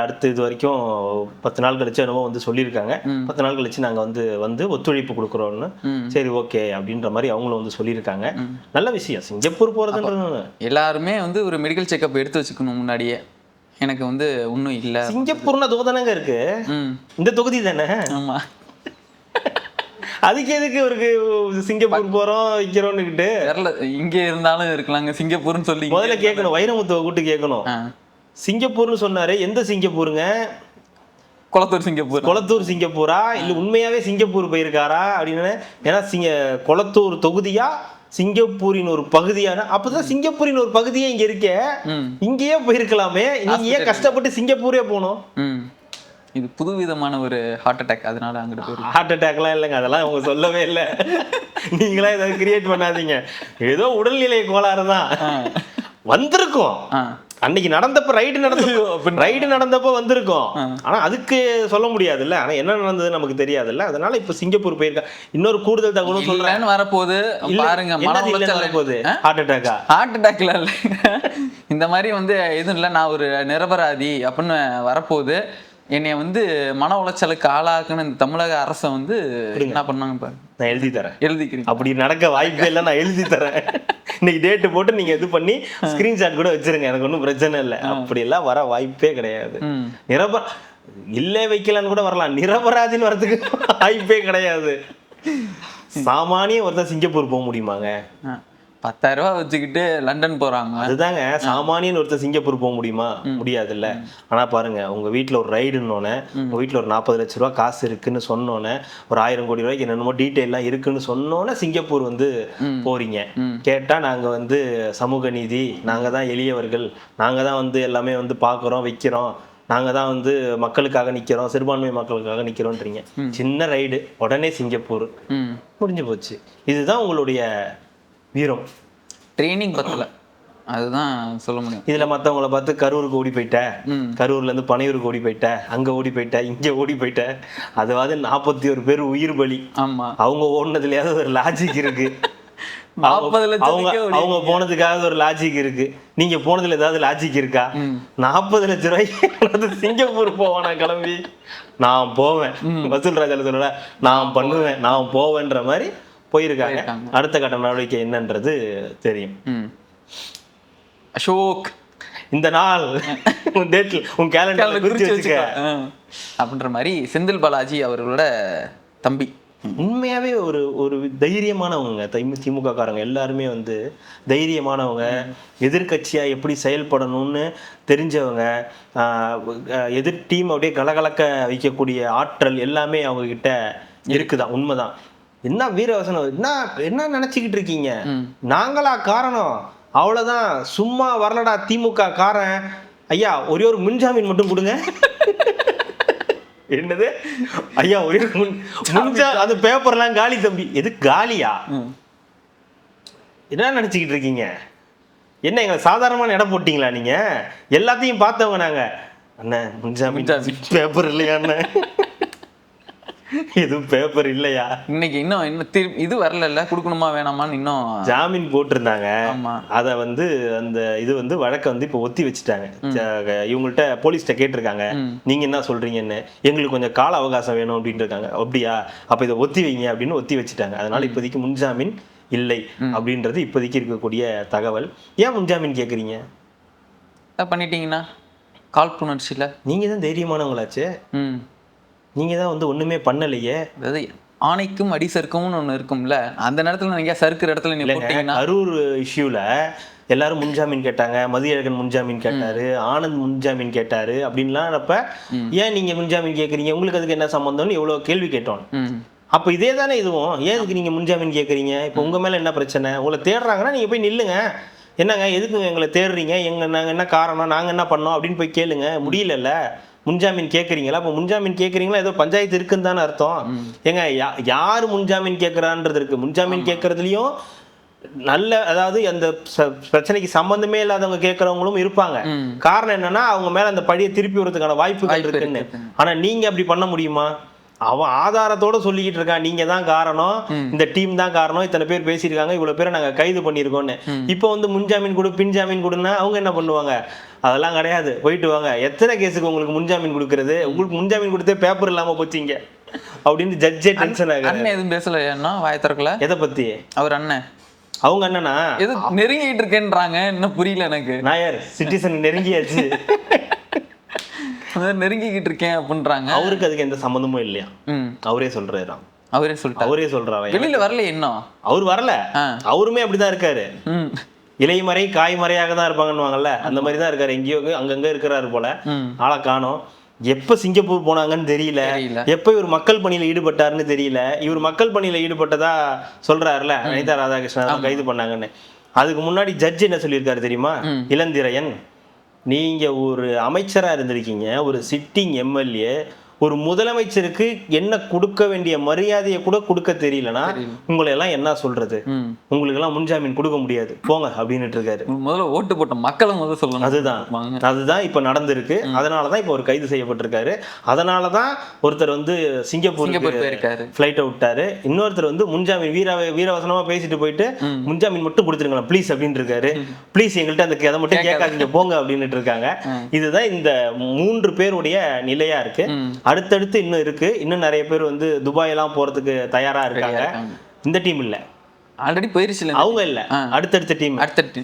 அடுத்து இது வரைக்கும் 10 நாள் கழிச்சு என்னவோ வந்து சொல்லியிருக்காங்க. 10 நாள் கழிச்சு நாங்க வந்து ஒத்துழைப்பு கொடுக்குறோம்னு. சரி ஓகே அப்படின்ற மாதிரி அவங்களும் வந்து சொல்லியிருக்காங்க. நல்ல விஷயம் சிங்கப்பூர் போறதுன்றது. எல்லாருமே வந்து ஒரு மெடிக்கல் செக்அப் எடுத்து வச்சுக்கணும் முன்னாடியே. எனக்கு வந்து ஒன்றும் இல்லை. சிங்கப்பூர்னா தோதானங்க இருக்கு, இந்த தொகுதி தானே. ஆமா, அதுக்கு எதுக்கு ஒரு சிங்கப்பூர் போறோம் வைக்கிறோம்னுக்கிட்டு இங்கே இருந்தாலும் இருக்கலாங்க. சிங்கப்பூர்னு சொல்லி முதல்ல கேட்கணும், வைரமுத்துவை கூட்டு கேட்கணும். சிங்கப்பூர்னு சொன்னாரு, எந்த சிங்கப்பூருங்க? கொளத்தூர் சிங்கப்பூரா இல்ல உண்மையாவே சிங்கப்பூர் போயிருக்காரா அப்படின்னு. ஏன்னா கொளத்தூர் தொகுதியா சிங்கப்பூரின் ஒரு பகுதியான, அப்பதான் சிங்கப்பூரின் ஒரு பகுதியே இங்க இருக்க, இங்கேயே போயிருக்கலாமே, நீங்க ஏன் கஷ்டப்பட்டு சிங்கப்பூரே போனோம்? இது புதுவிதமான ஒரு ஹார்ட் அட்டாக். அதனால அங்கிட்டு போய் ஹார்ட் அட்டாக்லாம் இல்லைங்க, அதெல்லாம் அவங்க சொல்லவே இல்லை. நீங்களா ஏதாவது கிரியேட் பண்ணாதீங்க. ஏதோ உடல்நிலை கோளாறு தான் வந்திருக்கும். அன்னைக்கு ரைடு நடந்தப்போ வந்திருக்கோம். ஆனா அதுக்கு சொல்ல முடியாதுல்ல. ஆனா என்ன நடந்தது நமக்கு தெரியாதுல்ல. அதனால இப்ப சிங்கப்பூர் போயிருக்கா. இன்னொரு கூடுதல் தகவலும் சொல்றேன் வரப்போகுது பாருங்க. ஹார்ட் அட்டாக்ல இல்ல, இந்த மாதிரி வந்து எதுவும் இல்லை, நான் ஒரு நிரபராதி அப்படின்னு வரப்போகுது. என்னைய வந்து மன உளைச்சலுக்கு ஆளாக்குன்னு இந்த தமிழக அரசை வந்து என்ன பண்ணாங்க பாரு. நான் எழுதி தரேன், எழுதிக்கிறேன். அப்படி நடக்க வாய்ப்பே இல்லை, நான் எழுதி தரேன். இன்னைக்கு டேட்டு போட்டு நீங்க இது பண்ணி ஸ்கிரீன்ஷாட் கூட வச்சிருங்க, எனக்கு ஒன்றும் பிரச்சனை இல்லை. அப்படி எல்லாம் வர வாய்ப்பே கிடையாது. இல்லை வைக்கலான்னு கூட வரலாம், நிரபராதின்னு வரதுக்கு வாய்ப்பே கிடையாது. சாமானிய ஒருத்தர் சிங்கப்பூர் போக முடியுமாங்க? 10,000 ரூபா வச்சுக்கிட்டு லண்டன் போறாங்க. அதுதாங்க, சாமானியன் ஒருத்தர் சிங்கப்பூர் போக முடியுமா? முடியாதுல்ல. ஆனா பாருங்க, உங்க வீட்டுல ஒரு ரைடுன்னொன்னே, உங்க வீட்டுல ஒரு 40 லட்ச ரூபா காசு இருக்குன்னு சொன்னோன்னே, ஒரு 1000 கோடி ரூபாய்க்கு என்னென்னமோ டீட்டெயில் எல்லாம் இருக்குன்னு சொன்னோன்னே சிங்கப்பூர் வந்து போறீங்க. கேட்டா நாங்க வந்து சமூக நீதி, நாங்க தான் எளியவர்கள், நாங்க தான் வந்து எல்லாமே வந்து பாக்குறோம் வைக்கிறோம், நாங்க தான் வந்து மக்களுக்காக நிக்கிறோம், சிறுபான்மை மக்களுக்காக நிக்கிறோன்றீங்க. சின்ன ரைடு உடனே சிங்கப்பூர், முடிஞ்சு போச்சு. இதுதான் உங்களுடைய வீரம். ட்ரைனிங் பத்தல, அதுதான் சொல்ல முடியும். இதுல மத்தவங்கள பார்த்து கரூருக்கு ஓடி போயிட்ட, கரூர்ல இருந்து பனையூருக்கு ஓடி போயிட்ட, அங்க ஓடி போயிட்ட, இங்க ஓடி போயிட்ட, அதாவது 41 பேர் உயிர் பலி. ஆமா, அவங்க ஓடுனதுலயாவது ஒரு லாஜிக் இருக்கு. 40 லட்சத்துக்கே அவங்க போனதுக்காக ஒரு லாஜிக் இருக்கு. நீங்க போனதுல ஏதாவது லாஜிக் இருக்கா? 40 லட்சம் ரூபாய்க்கு சிங்கப்பூர் போவானா கிளம்பி? நான் போவேன், வசூல் ராஜால சொல்லல, நான் பண்ணுவேன், நான் போவேன்ற மாதிரி போயிருக்காங்க. அடுத்த கட்ட நடவடிக்கை என்னன்றது தெரியும். அசோக், இந்த நாள் உன் டேட்ல உன் கேலண்டர்ல குறிச்சு வச்சுக்க அப்படின்ற மாதிரி செந்தில் பாலாஜி அவர்களோட தம்பி. உண்மையாவே ஒரு தைரியமானவங்க. திமுக காரங்க எல்லாருமே வந்து தைரியமானவங்க, எதிர்கட்சியா எப்படி செயல்படணும்னு தெரிஞ்சவங்க, எதிர் டீம் அப்படியே கலகலக்க வைக்கக்கூடிய ஆற்றல் எல்லாமே அவங்க கிட்ட இருக்குதான். உண்மைதான். என்ன வீரவசனம், என்ன நினைச்சுக்கிட்டு இருக்கீங்க? நாங்களா காரணம்? அவ்வளவுதான், சும்மா வரலடா திமுக காரன். ஐயா ஒரே ஒரு முன்ஜாமீன் மட்டும் கொடுங்க. என்னது ஐயா ஒரே முன்ஜா, அந்த பேப்பர்லாம் காலி தம்பி. எது காலியா? என்ன நினைச்சுக்கிட்டு இருக்கீங்க? என்ன எங்களை சாதாரணமான இடம் போட்டீங்களா? நீங்க எல்லாத்தையும் பார்த்தவங்க நாங்க. அண்ணன் முன்ஜாமீன் பேப்பர் இல்லையா? அண்ணன் எதுவும் பேப்பர் இல்லையா? இன்னைக்கு இன்னும் இது வரல, கொடுக்கணுமா வேணாமான்னு இன்னும் ஜாமீன் போட்டிருந்தாங்க. அதை வந்து அந்த இது வந்து வழக்கை வந்து இப்போ ஒத்தி வச்சுட்டாங்க. இவங்கள்ட்ட போலீஸ்கிட்ட கேட்டிருக்காங்க, நீங்க என்ன சொல்றீங்கன்னு. எங்களுக்கு கொஞ்சம் கால அவகாசம் வேணும் அப்படின்னு இருக்காங்க. அப்படியா, அப்ப இதை ஒத்தி வைங்க அப்படின்னு ஒத்தி வச்சுட்டாங்க. அதனால இப்போதைக்கு முன்ஜாமீன் இல்லை அப்படின்றது இப்போதைக்கு இருக்கக்கூடிய தகவல். ஏன் முன்ஜாமீன் கேட்குறீங்க? பண்ணிட்டீங்கன்னா காழ்ப்புணர்ச்சியில் நீங்க தான் தைரியமானவங்களாச்சு. நீங்க தான் வந்து ஒண்ணுமே பண்ணலையே. அதாவது ஆணைக்கும் அடிசருக்கும்னு ஒண்ணு இருக்கும்ல, அந்த நேரத்துல நீங்க சறுக்குற இடத்துல நீங்க போட்டீங்கன்னா. கரூர் இஷ்யூல எல்லாரும் முன்ஜாமீன் கேட்டாங்க, மதியழகன் முன்ஜாமீன் கேட்டாரு, ஆனந்த் முன்ஜாமீன் கேட்டாரு அப்படின்லாம். அப்ப ஏன் நீங்க முன்ஜாமீன் கேட்குறீங்க, உங்களுக்கு அதுக்கு என்ன சம்பந்தம்னு எவ்வளவு கேள்வி கேட்டோம். அப்ப இதே தானே இதுவும். ஏன் இதுக்கு நீங்க முன்ஜாமீன் கேட்குறீங்க? இப்போ உங்க மேல என்ன பிரச்சனை? உங்களை தேடுறாங்கன்னா நீங்க போய் நில்லுங்க. என்னங்க எதுக்குங்க எங்களை தேடுறீங்க, நாங்க என்ன காரணம், நாங்க என்ன பண்ணோம் அப்படின்னு போய் கேளுங்க. முடியலல்ல, முன்ஜாமீன் கேட்குறீங்களா? அப்போ முன்ஜாமீன் கேட்குறீங்களா, ஏதோ பஞ்சாயத்து இருக்குன்னு தானே அர்த்தம். ஏங்க யார் முன்ஜாமீன் கேட்குறான்றது இருக்கு. முன்ஜாமீன் கேட்கறதுலையும் நல்ல, அதாவது அந்த பிரச்சனைக்கு சம்பந்தமே இல்லாதவங்க கேட்கறவங்களும் இருப்பாங்க. காரணம் என்னன்னா அவங்க மேல அந்த பழியை திருப்பி விடுறதுக்கான வாய்ப்புகள் இருக்குன்னு. ஆனா நீங்க அப்படி பண்ண முடியுமா? அவன் ஆதாரத்தோட சொல்லிக்கிட்டு இருக்கான், நீங்க தான் காரணம், இந்த டீம் தான் காரணம், இத்தனை பேர் பேசியிருக்காங்க, இவ்வளவு பேரை நாங்க கைது பண்ணியிருக்கோம்னு. இப்போ வந்து முன்ஜாமீன் கொடு, பின்ஜாமீன் கொடுன்னா அவங்க என்ன பண்ணுவாங்க? அதெல்லாம் கிடையாது, போயிட்டு வாங்க. எத்தனை கேஸுக்கு உங்களுக்கு முன்ஜாமீன் கொடுக்கறது? உங்களுக்கு முன்ஜாமீன் கொடுத்தே பேப்பர் இல்லாம போச்சீங்க அப்படின்னு ஜட்ஜே டென்ஷன் ஆகுது. அண்ணன் எதுவும் பேசல, வாய திறக்கல. எதை பத்தி? அவர் அண்ணன், அவங்க அண்ணனா எது நெருங்கிட்டு இருக்கேன்றாங்க, இன்னும் புரியல எனக்கு. நாயர் சிட்டிசன் நெருங்கியாச்சு, நெருங்கிக்கிட்டு இருக்கேன் அப்படின்றாங்க. அவருக்கு அதுக்கு எந்த சம்பந்தமும் இல்லையா? அவரே சொல்றாரு. அவரே சொல்றாரு. வெளியில வரல இன்னும். அவர் வரல, அவருமே அப்படிதான் இருக்காரு. இலைமறை காய்மறையாக தான் இருப்பாங்கன்னுவாங்கல்ல, அந்த மாதிரி தான் இருக்காரு. எங்கேயோ அங்கங்க இருக்கிறாரு போல. ஆளை காணோம். எப்ப சிங்கப்பூர் போனாங்கன்னு தெரியல, எப்ப இவர் மக்கள் பணியில ஈடுபட்டாருன்னு தெரியல. இவர் மக்கள் பணியில ஈடுபட்டதா சொல்றாருல, அனிதா ராதாகிருஷ்ணன் கைது பண்ணாங்கன்னு. அதுக்கு முன்னாடி ஜட்ஜ் என்ன சொல்லியிருக்காரு தெரியுமா? இளந்திரையன், நீங்க ஒரு அமைச்சரா இருந்திருக்கீங்க, ஒரு சிட்டிங் எம்எல்ஏ, ஒரு முதலமைச்சருக்கு என்ன கொடுக்க வேண்டிய மரியாதையை கூட கொடுக்க தெரியலனா உங்களை எல்லாம் என்ன சொல்றது? உங்களுக்கு எல்லாம் முன்ஜாமீன் கொடுக்க முடியாது, போங்க அப்படின்னு இருக்காரு. முதல்ல ஓட்டு போட்ட மக்களை முதல்ல சொல்லணும். அதுதான் இப்ப நடந்திருக்கு. அதனாலதான் இப்ப ஒரு கைது செய்யப்பட்டிருக்காரு. அதனாலதான் ஒருத்தர் வந்து சிங்கப்பூருக்கு பிளைட் விட்டாரு. இன்னொருத்தர் வந்து முன்ஜாமீன் வீரவசனமா பேசிட்டு போயிட்டு முன்ஜாமீன் மட்டும் கொடுத்துருங்களா ப்ளீஸ் அப்படின்னு இருக்காரு. ப்ளீஸ் எங்கள்கிட்ட அந்த கதை மட்டும் கேட்காதீங்க, போங்க அப்படின்னு இருக்காங்க. இதுதான் இந்த 3 பேருடைய நிலையா இருக்கு. அடுத்தடுத்து இன்னும் இருக்கு. இன்னும் நிறைய பேர் வந்து துபாய் எல்லாம் போறதுக்கு தயாரா இருக்காங்க. இந்த டீம் இல்ல, ஆல்ரெடி போயிருச்சு. அவங்க இல்ல, அடுத்தடுத்த டீம்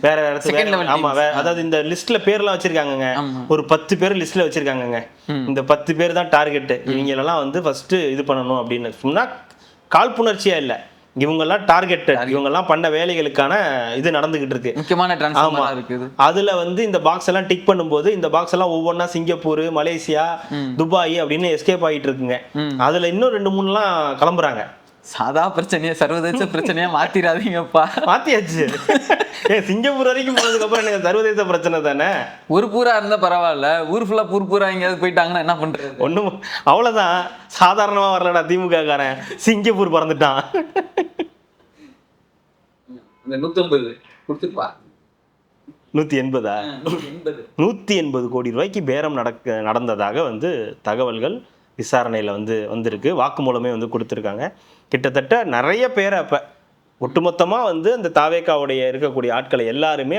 வேற இடத்துல. ஆமா, அதாவது இந்த லிஸ்ட்ல பேர்லாம் வச்சிருக்காங்க. ஒரு 10 பேர் லிஸ்ட்ல வச்சிருக்காங்க. இந்த 10 பேர் தான் டார்கெட். இவங்க எல்லாம் வந்து ஃபர்ஸ்ட் இது பண்ணணும் அப்படின்னு. சும்மா காழ்ப்புணர்ச்சியா இல்ல, இவங்கெல்லாம் டார்கெட்டட். இவங்கெல்லாம் பண்ண வேலைகளுக்கான இது நடந்துகிட்டு இருக்கு. முக்கியமான டிரான்ஸ்ஃபார்மரா இருக்குது. அதுல வந்து இந்த பாக்ஸ் எல்லாம் டிக் பண்ணும்போது இந்த பாக்ஸ் எல்லாம் ஒவ்வொன்னா சிங்கப்பூர், மலேசியா, துபாய் அப்படின்னு எஸ்கேப் ஆகிட்டு இருக்குங்க. அதுல இன்னும் 2-3 கிளம்புறாங்க. சாதா பிரச்சனையா சர்வதேச பிரச்சனையா மாத்திராதீங்கப்பா. மாத்தியாச்சு. சிங்கப்பூர் வரைக்கும் போனதுக்கு அப்புறம் எனக்கு சர்வதேச பிரச்சனை தானே. ஒரு பூரா இருந்தா பரவாயில்ல, ஊர் ஃபுல்லா பூரா எங்கேயாவது போயிட்டாங்கன்னா என்ன பண்றது? ஒண்ணும் அவ்வளவுதான். சாதாரணமா வரலடா திமுக காரன், சிங்கப்பூர் பறந்துட்டான். 150 கொடுத்துப்பா. 180 180 கோடி ரூபாய்க்கு பேரம் நடந்ததாக வந்து தகவல்கள் விசாரணையில் வந்திருக்கு. வாக்குமூலமே கொடுத்துருக்காங்க. கிட்டத்தட்ட நிறைய பேரை அப்போ ஒட்டுமொத்தமாக அந்த தாவேக்காவுடைய இருக்கக்கூடிய ஆட்களை எல்லாருமே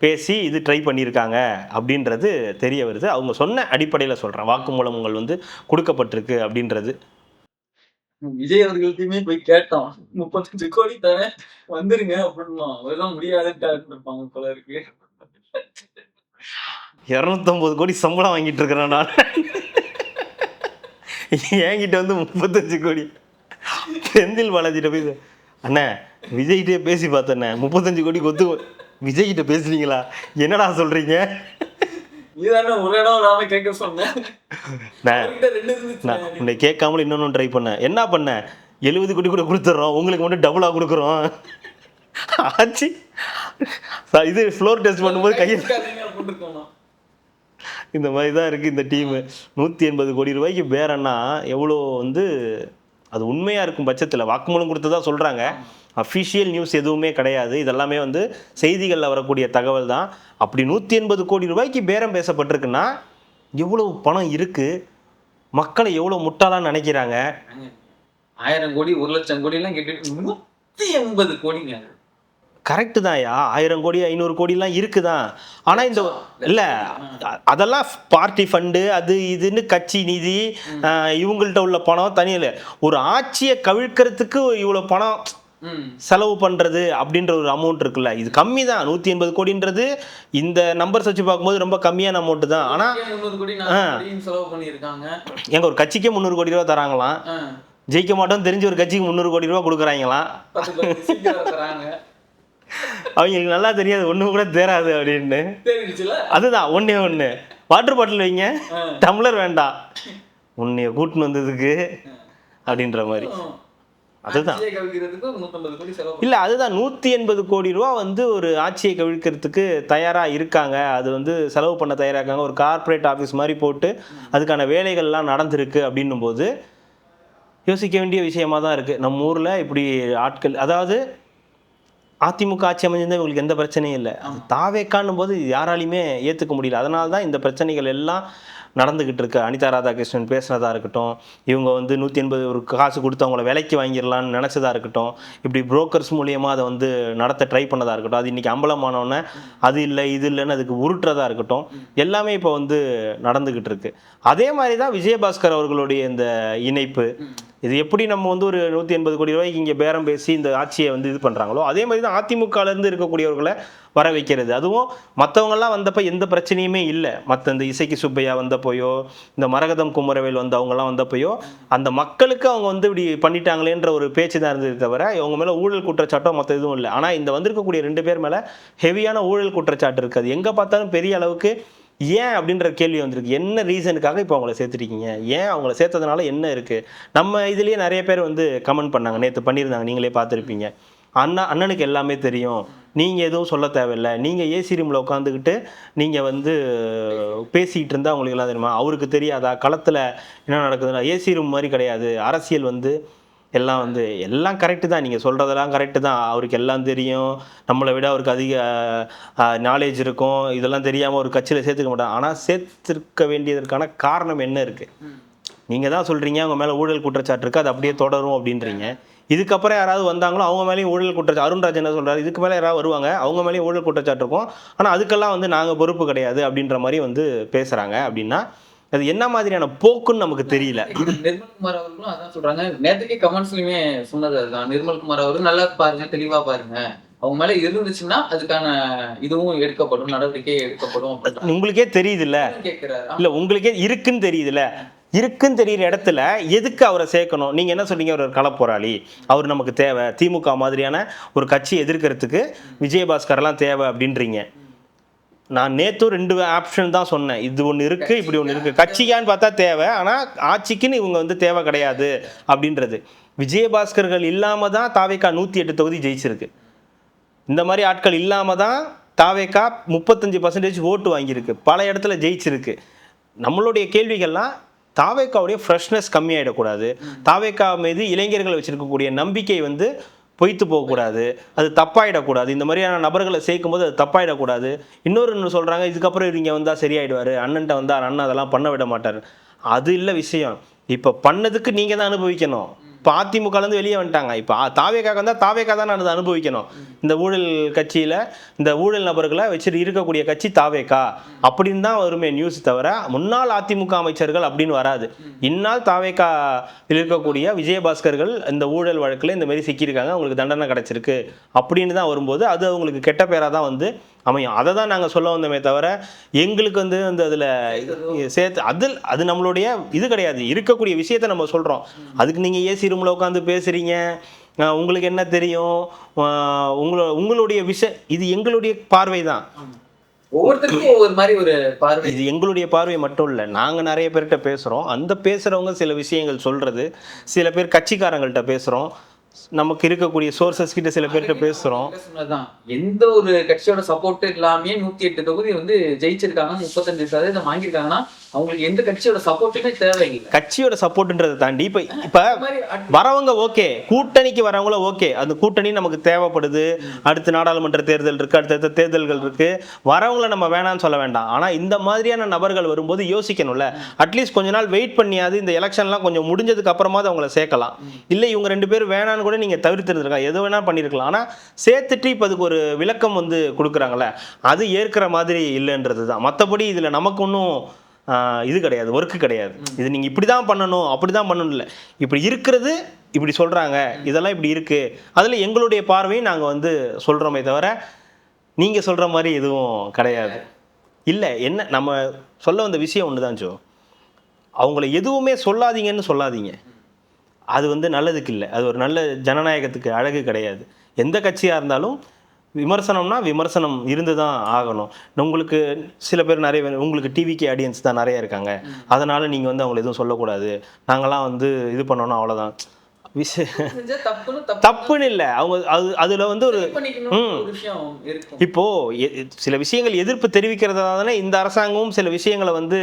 பேசி இது ட்ரை பண்ணியிருக்காங்க அப்படின்றது தெரிய வருது. அவங்க சொன்ன அடிப்படையில் சொல்கிறேன், வாக்குமூலங்கள் கொடுக்கப்பட்டிருக்கு அப்படின்றது. விஜய் அவர்கள்ட்டையுமே போய் கேட்டோம், 35 கோடி தரேன் வந்துருங்க அப்படின்னா அவர்தான் முடியாதுன்னு இருப்பாங்க போல இருக்கு. 250 கோடி சம்பளம் வாங்கிட்டு இருக்கிறேன் நான், என்கிட்ட 35 கோடி. செந்தில் பாலாஜிட்ட போய், அண்ணே விஜய்கிட்டே பேசி பார்த்தண்ணே 35 கோடி கொத்து. விஜய்கிட்ட பேசுறீங்களா? என்னடா சொல்றீங்க? உன்னை கேட்காமல இன்னொன்னு ட்ரை பண்ணேன். என்ன பண்ணேன்? 70 கோடி கூட கொடுத்துட்றோம், உங்களுக்கு மட்டும் டபுளா கொடுக்குறோம். ஆச்சு இது ஃப்ளோர் டெஸ்ட் பண்ணும்போது கையை இந்த மாதிரி தான் இருக்குது இந்த டீமு. 180 கோடி ரூபாய்க்கு பேரன்னா எவ்வளோ அது உண்மையாக இருக்கும் பட்சத்தில் வாக்குமூலம் கொடுத்ததா சொல்கிறாங்க. அஃபிஷியல் நியூஸ் எதுவுமே கிடையாது, இதெல்லாமே செய்திகளில் வரக்கூடிய தகவல் தான். அப்படி 180 கோடி ரூபாய்க்கு பேரம் பேசப்பட்டிருக்குன்னா எவ்வளோ பணம் இருக்குது, மக்களை எவ்வளோ முட்டாளான்னு நினைக்கிறாங்க. 1000 கோடி 1 லட்சம் கோடிலாம் கேட்டு 180 கோடிங்க. கரெக்டு தான்யா, 1000 கோடி 500 கோடிலாம் இருக்குதான். ஆனால் இந்த இல்லை, அதெல்லாம் பார்ட்டி ஃபண்டு அது இதுன்னு கட்சி நிதி இவங்கள்ட்ட உள்ள பணம் தனியில். ஒரு ஆட்சியை கவிழ்க்கிறதுக்கு இவ்வளோ பணம் செலவு பண்ணுறது அப்படின்ற ஒரு அமௌண்ட் இருக்குல்ல, இது கம்மி தான். 180 கோடின்றது இந்த நம்பர்ஸ் வச்சு பார்க்கும்போது ரொம்ப கம்மியான அமௌண்ட்டு தான். ஆனால் எங்கள் ஒரு கட்சிக்கே 300 கோடி ரூபா தராங்களாம். ஜெயிக்க மாட்டோம் தெரிஞ்ச ஒரு கட்சிக்கு 300 கோடி ரூபா கொடுக்குறாங்களாம். அவங்களுக்கு நல்லா தெரியாது, ஒன்று கூட தேராது அப்படின்னு. அதுதான் ஒன்று வாட்டர் பாட்டில் வைங்க, டம்ளர் வேண்டாம், உன்னைய கூட்டின்னு வந்ததுக்கு அப்படின்ற மாதிரி. அதுதான் இல்லை, அதுதான் 180 கோடி ரூபா ஒரு ஆட்சியை கவிழ்க்கிறதுக்கு தயாராக இருக்காங்க. அது செலவு பண்ண தயாராக இருக்காங்க. ஒரு கார்ப்பரேட் ஆஃபீஸ் மாதிரி போட்டு அதுக்கான வேலைகள்லாம் நடந்திருக்கு அப்படின்னும் போது யோசிக்க வேண்டிய விஷயமா தான் இருக்குது. நம்ம ஊரில் இப்படி ஆட்கள், அதாவது அதிமுக ஆட்சி அமைஞ்சிருந்தால் இவங்களுக்கு எந்த பிரச்சனையும் இல்லை. தாவேக்கான்னும் போது யாராலையுமே ஏற்றுக்க முடியல. அதனால தான் இந்த பிரச்சனைகள் எல்லாம் நடந்துக்கிட்டு இருக்கு. அனிதா ராதாகிருஷ்ணன் பேசுனதா இருக்கட்டும், இவங்க 180 ஒரு காசு கொடுத்து அவங்கள விலைக்கு வாங்கிடலான்னு நினச்சதா இருக்கட்டும், இப்படி புரோக்கர்ஸ் மூலியமாக அதை நடத்த ட்ரை பண்ணதாக இருக்கட்டும், அது இன்றைக்கி அம்பலமானோன்னே அது இல்லை இது இல்லைன்னு அதுக்கு உருட்டுறதா இருக்கட்டும், எல்லாமே இப்போ நடந்துக்கிட்டு இருக்கு. அதே மாதிரி தான் விஜயபாஸ்கர் அவர்களுடைய இந்த இணைப்பு, இது எப்படி நம்ம ஒரு 180 கோடி ரூபாய்க்கு இங்கே பேரம் பேசி இந்த ஆட்சியை இது பண்ணுறாங்களோ, அதே மாதிரி தான் அதிமுகலேருந்து இருக்கக்கூடியவர்களை வர வைக்கிறது. அதுவும் மற்றவங்கெல்லாம் வந்தப்போ எந்த பிரச்சனையுமே இல்லை. மற்ற இந்த இசைக்கு சுப்பையா வந்தப்போயோ, இந்த மரகதம் குமரவேல் அவங்கெல்லாம் வந்தப்போயோ, அந்த மக்களுக்கு அவங்க இப்படி பண்ணிட்டாங்களேன்ற ஒரு பேச்சு தான் இருந்தது தவிர இவங்க மேலே ஊழல் குற்றச்சாட்டோ மற்ற எதுவும் இல்லை. ஆனால் இந்த வந்திருக்கக்கூடிய 2 பேர் மேலே ஹெவியான ஊழல் குற்றச்சாட்டு இருக்குது. எங்கே பார்த்தாலும் பெரிய அளவுக்கு ஏன் அப்படின்ற கேள்வி வந்திருக்கு. என்ன ரீசனுக்காக இப்போ அவங்கள சேர்த்துருக்கீங்க, ஏன் அவங்கள சேர்த்ததுனால என்ன இருக்குது? நம்ம இதுலேயே நிறைய பேர் கமெண்ட் பண்ணாங்க, நேற்று பண்ணியிருந்தாங்க, நீங்களே பார்த்துருப்பீங்க. அண்ணனுக்கு எல்லாமே தெரியும், நீங்கள் எதுவும் சொல்ல தேவையில்லை, நீங்கள் ஏசி ரூமில் உட்காந்துக்கிட்டு நீங்கள் பேசிக்கிட்டு இருந்தால் அவங்களுக்கு எல்லாம் தெரியுமா, அவருக்கு தெரியாதா களத்தில் என்ன நடக்குதுன்னா? ஏசி ரூம் மாதிரி கிடையாது அரசியல். எல்லாம் எல்லாம் கரெக்டு தான், நீங்கள் சொல்கிறதெல்லாம் கரெக்டு தான். அவருக்கு எல்லாம் தெரியும், நம்மளை விட அவருக்கு அதிக நாலேஜ் இருக்கும். இதெல்லாம் தெரியாமல் ஒரு கட்சியில் சேர்த்துக்க மாட்டாங்க. ஆனால் சேர்த்துருக்க வேண்டியதற்கான காரணம் என்ன இருக்குது? நீங்கள் தான் சொல்கிறீங்க அவங்க மேலே ஊழல் குற்றச்சாட்டு இருக்குது, அது அப்படியே தொடரும் அப்படின்றீங்க. இதுக்கப்புறம் யாராவது வந்தாங்களோ அவங்க மேலேயும் ஊழல் குற்றச்சாட்டு, அருண்ராஜ் என்ன சொல்கிறாரு, இதுக்கு மேலே யாராவது வருவாங்க அவங்க மேலேயும் ஊழல் குற்றச்சாட்டு இருக்கும், ஆனால் அதுக்கெல்லாம் நாங்கள் பொறுப்பு கிடையாது அப்படின்ற மாதிரி பேசுகிறாங்க. அப்படின்னா அது என்ன மாதிரியான போக்குன்னு நமக்கு தெரியல. நிர்மல்குமார் அவர்களும் அதான் சொல்றாங்க. நேற்றுக்கே கமெண்ட்ஸ்லயுமே சொன்னது அதுதான். நிர்மல்குமார் அவர்கள் நல்லா பாருங்க, தெளிவா பாருங்க, அவங்க மேல இருந்துச்சுன்னா அதுக்கான இதுவும் எடுக்கப்படும், நடவடிக்கை எடுக்கப்படும். உங்களுக்கே தெரியுது இல்ல, இல்ல உங்களுக்கே இருக்குன்னு தெரியுது இல்ல, இருக்குன்னு தெரியுற இடத்துல எதுக்கு அவரை சேர்க்கணும்? நீங்க என்ன சொல்றீங்க, அவர் களப்போராளி, அவர் நமக்கு தேவை, திமுக மாதிரியான ஒரு கட்சி எதிர்க்கிறதுக்கு விஜயபாஸ்கர்லாம் தேவை அப்படின்றீங்க. நான் நேற்று 2 ஆப்ஷன் தான் சொன்னேன். இது ஒன்று இருக்குது, இப்படி ஒன்று இருக்குது. கட்சிக்கான்னு பார்த்தா தேவை, ஆனால் ஆட்சிக்குன்னு இவங்க தேவை கிடையாது அப்படின்றது. விஜயபாஸ்கர்கள் இல்லாமல் தான் தாவேக்கா 108 தொகுதி ஜெயிச்சிருக்கு. இந்த மாதிரி ஆட்கள் இல்லாமல் தான் தாவேக்கா 35% ஓட்டு வாங்கியிருக்கு, பல இடத்துல ஜெயிச்சிருக்கு. நம்மளுடைய கேள்விகள்லாம் தாவேக்காவுடைய ஃப்ரெஷ்னஸ் கம்மியாயிடக்கூடாது, தாவேக்கா மீது இளைஞர்கள் வச்சிருக்கக்கூடிய நம்பிக்கை பொய்த்து போகக்கூடாது, அது தப்பாயிடக்கூடாது. இந்த மாதிரியான நபர்களை சேர்க்கும் போது அது தப்பாயிடக்கூடாது. இன்னொன்று சொல்கிறாங்க, இதுக்கப்புறம் இவங்க வந்தால் சரியாயிடுவார், அண்ணன்ட்ட வந்தால் அண்ணன் அதெல்லாம் பண்ண விட மாட்டார். அது இல்லை விஷயம். இப்போ பண்ணதுக்கு நீங்கள் தான் அனுபவிக்கணும். இப்போ அதிமுகலேருந்து வெளியே வந்துட்டாங்க. இப்போ தாவேக்காக வந்தால் தாவேக்கா தான் அதை அனுபவிக்கணும். இந்த ஊழல் கட்சியில் இந்த ஊழல் நபர்களை வச்சுட்டு இருக்கக்கூடிய கட்சி தாவேக்கா அப்படின்னு தான் வருமே நியூஸ் தவிர முன்னாள் அதிமுக அமைச்சர்கள் அப்படின்னு வராது. இந்நாள் தாவேக்கா இருக்கக்கூடிய விஜயபாஸ்கர்கள் இந்த ஊழல் வழக்கில் இந்த மாதிரி சிக்கியிருக்காங்க, அவங்களுக்கு தண்டனை கிடைச்சிருக்கு அப்படின்னு தான் வரும்போது அது அவங்களுக்கு கெட்ட பேராக தான் வந்து அமையும். அதை தான் நாங்கள் சொல்ல வந்தோமே தவிர எங்களுக்கு வந்து அந்த அதில் சேர்த்து அது நம்மளுடைய இது கிடையாது. இருக்கக்கூடிய விஷயத்தை நம்ம சொல்கிறோம். அதுக்கு நீங்கள் ஏசி ரூமில் உட்காந்து பேசுகிறீங்க, உங்களுக்கு என்ன தெரியும், உங்களுடைய விஷயம், இது எங்களுடைய பார்வை தான். ஒவ்வொருத்தருக்கும் ஒவ்வொரு மாதிரி ஒரு பார்வை. இது எங்களுடைய பார்வை மட்டும் இல்லை, நாங்கள் நிறைய பேர்கிட்ட பேசுகிறோம். அந்த பேசுகிறவங்க சில விஷயங்கள் சொல்கிறது, சில பேர் கட்சிக்காரங்கள்ட்ட பேசுகிறோம், நமக்கு இருக்கக்கூடிய சோர்சஸ் கிட்ட சில பேர்கிட்ட பேசுகிறோம். எந்த ஒரு கட்சியோட சப்போர்ட் இல்லாமே 108 தொகுதி வந்து ஜெயிச்சிருக்காங்க, 35% வாங்கியிருக்காங்கன்னா அவங்களுக்கு எந்த கட்சியோட சப்போர்ட்டுமே தேவையில்லை. கட்சியோட சப்போர்ட்ன்றதை தாண்டி இப்போ வரவங்க ஓகே, கூட்டணிக்கு வரவங்கள ஓகே, அந்த கூட்டணி நமக்கு தேவைப்படுது, அடுத்த நாடாளுமன்ற தேர்தல் இருக்குது, அடுத்தடுத்த தேர்தல்கள் இருக்குது, வரவங்களை நம்ம வேணான்னு சொல்ல வேண்டாம். ஆனால் இந்த மாதிரியான நபர்கள் வரும்போது யோசிக்கணும்ல, அட்லீஸ்ட் கொஞ்ச நாள் வெயிட் பண்ணியாவது இந்த எலெக்ஷன்லாம் கொஞ்சம் முடிஞ்சதுக்கு அப்புறமாவது அவங்கள சேர்க்கலாம். இல்லை இவங்க 2 பேரும் வேணான்னு கூட நீங்கள் தவிர்த்துருந்துருக்கலாம், எது வேணால் பண்ணியிருக்கலாம். ஆனால் சேர்த்துட்டு இப்போ அதுக்கு ஒரு விளக்கம் வந்து கொடுக்குறாங்களே, அது ஏற்கிற மாதிரி இல்லைன்றது தான். மற்றபடி இதில் நமக்கு ஒன்றும் இது கிடையாது, ஒர்க்கு கிடையாது. இது நீங்கள் இப்படி தான் பண்ணணும் அப்படி தான் பண்ணணும் இல்லை, இப்படி இருக்கிறது இப்படி சொல்கிறாங்க, இதெல்லாம் இப்படி இருக்குது, அதில் எங்களுடைய பார்வையும் நாங்கள் வந்து சொல்கிறோமே தவிர நீங்கள் சொல்கிற மாதிரி எதுவும் கிடையாது. இல்லை என்ன நம்ம சொல்ல வந்த விஷயம் ஒன்று தான் ஜோ, அவங்கள எதுவுமே சொல்லாதீங்கன்னு சொல்லாதீங்க. அது வந்து நல்லதுக்கு இல்லை, அது ஒரு நல்ல ஜனநாயகத்துக்கு அழகு கிடையாது. எந்த கட்சியாக இருந்தாலும் விமர்சனம்னா விமர்சனம் இருந்து தான் ஆகணும். உங்களுக்கு சில பேர் நிறைய உங்களுக்கு டிவிக்கு ஆடியன்ஸ் தான் நிறைய இருக்காங்க, அதனால் நீங்கள் வந்து அவங்களை எதுவும் சொல்லக்கூடாது, நாங்களாம் வந்து இது பண்ணோன்னா அவ்வளோதான் தப்புன்னு இல்லை. அவங்க அதில் வந்து ஒரு இப்போ சில விஷயங்கள் எதிர்ப்பு தெரிவிக்கிறதா தானே இந்த அரசாங்கமும் சில விஷயங்களை வந்து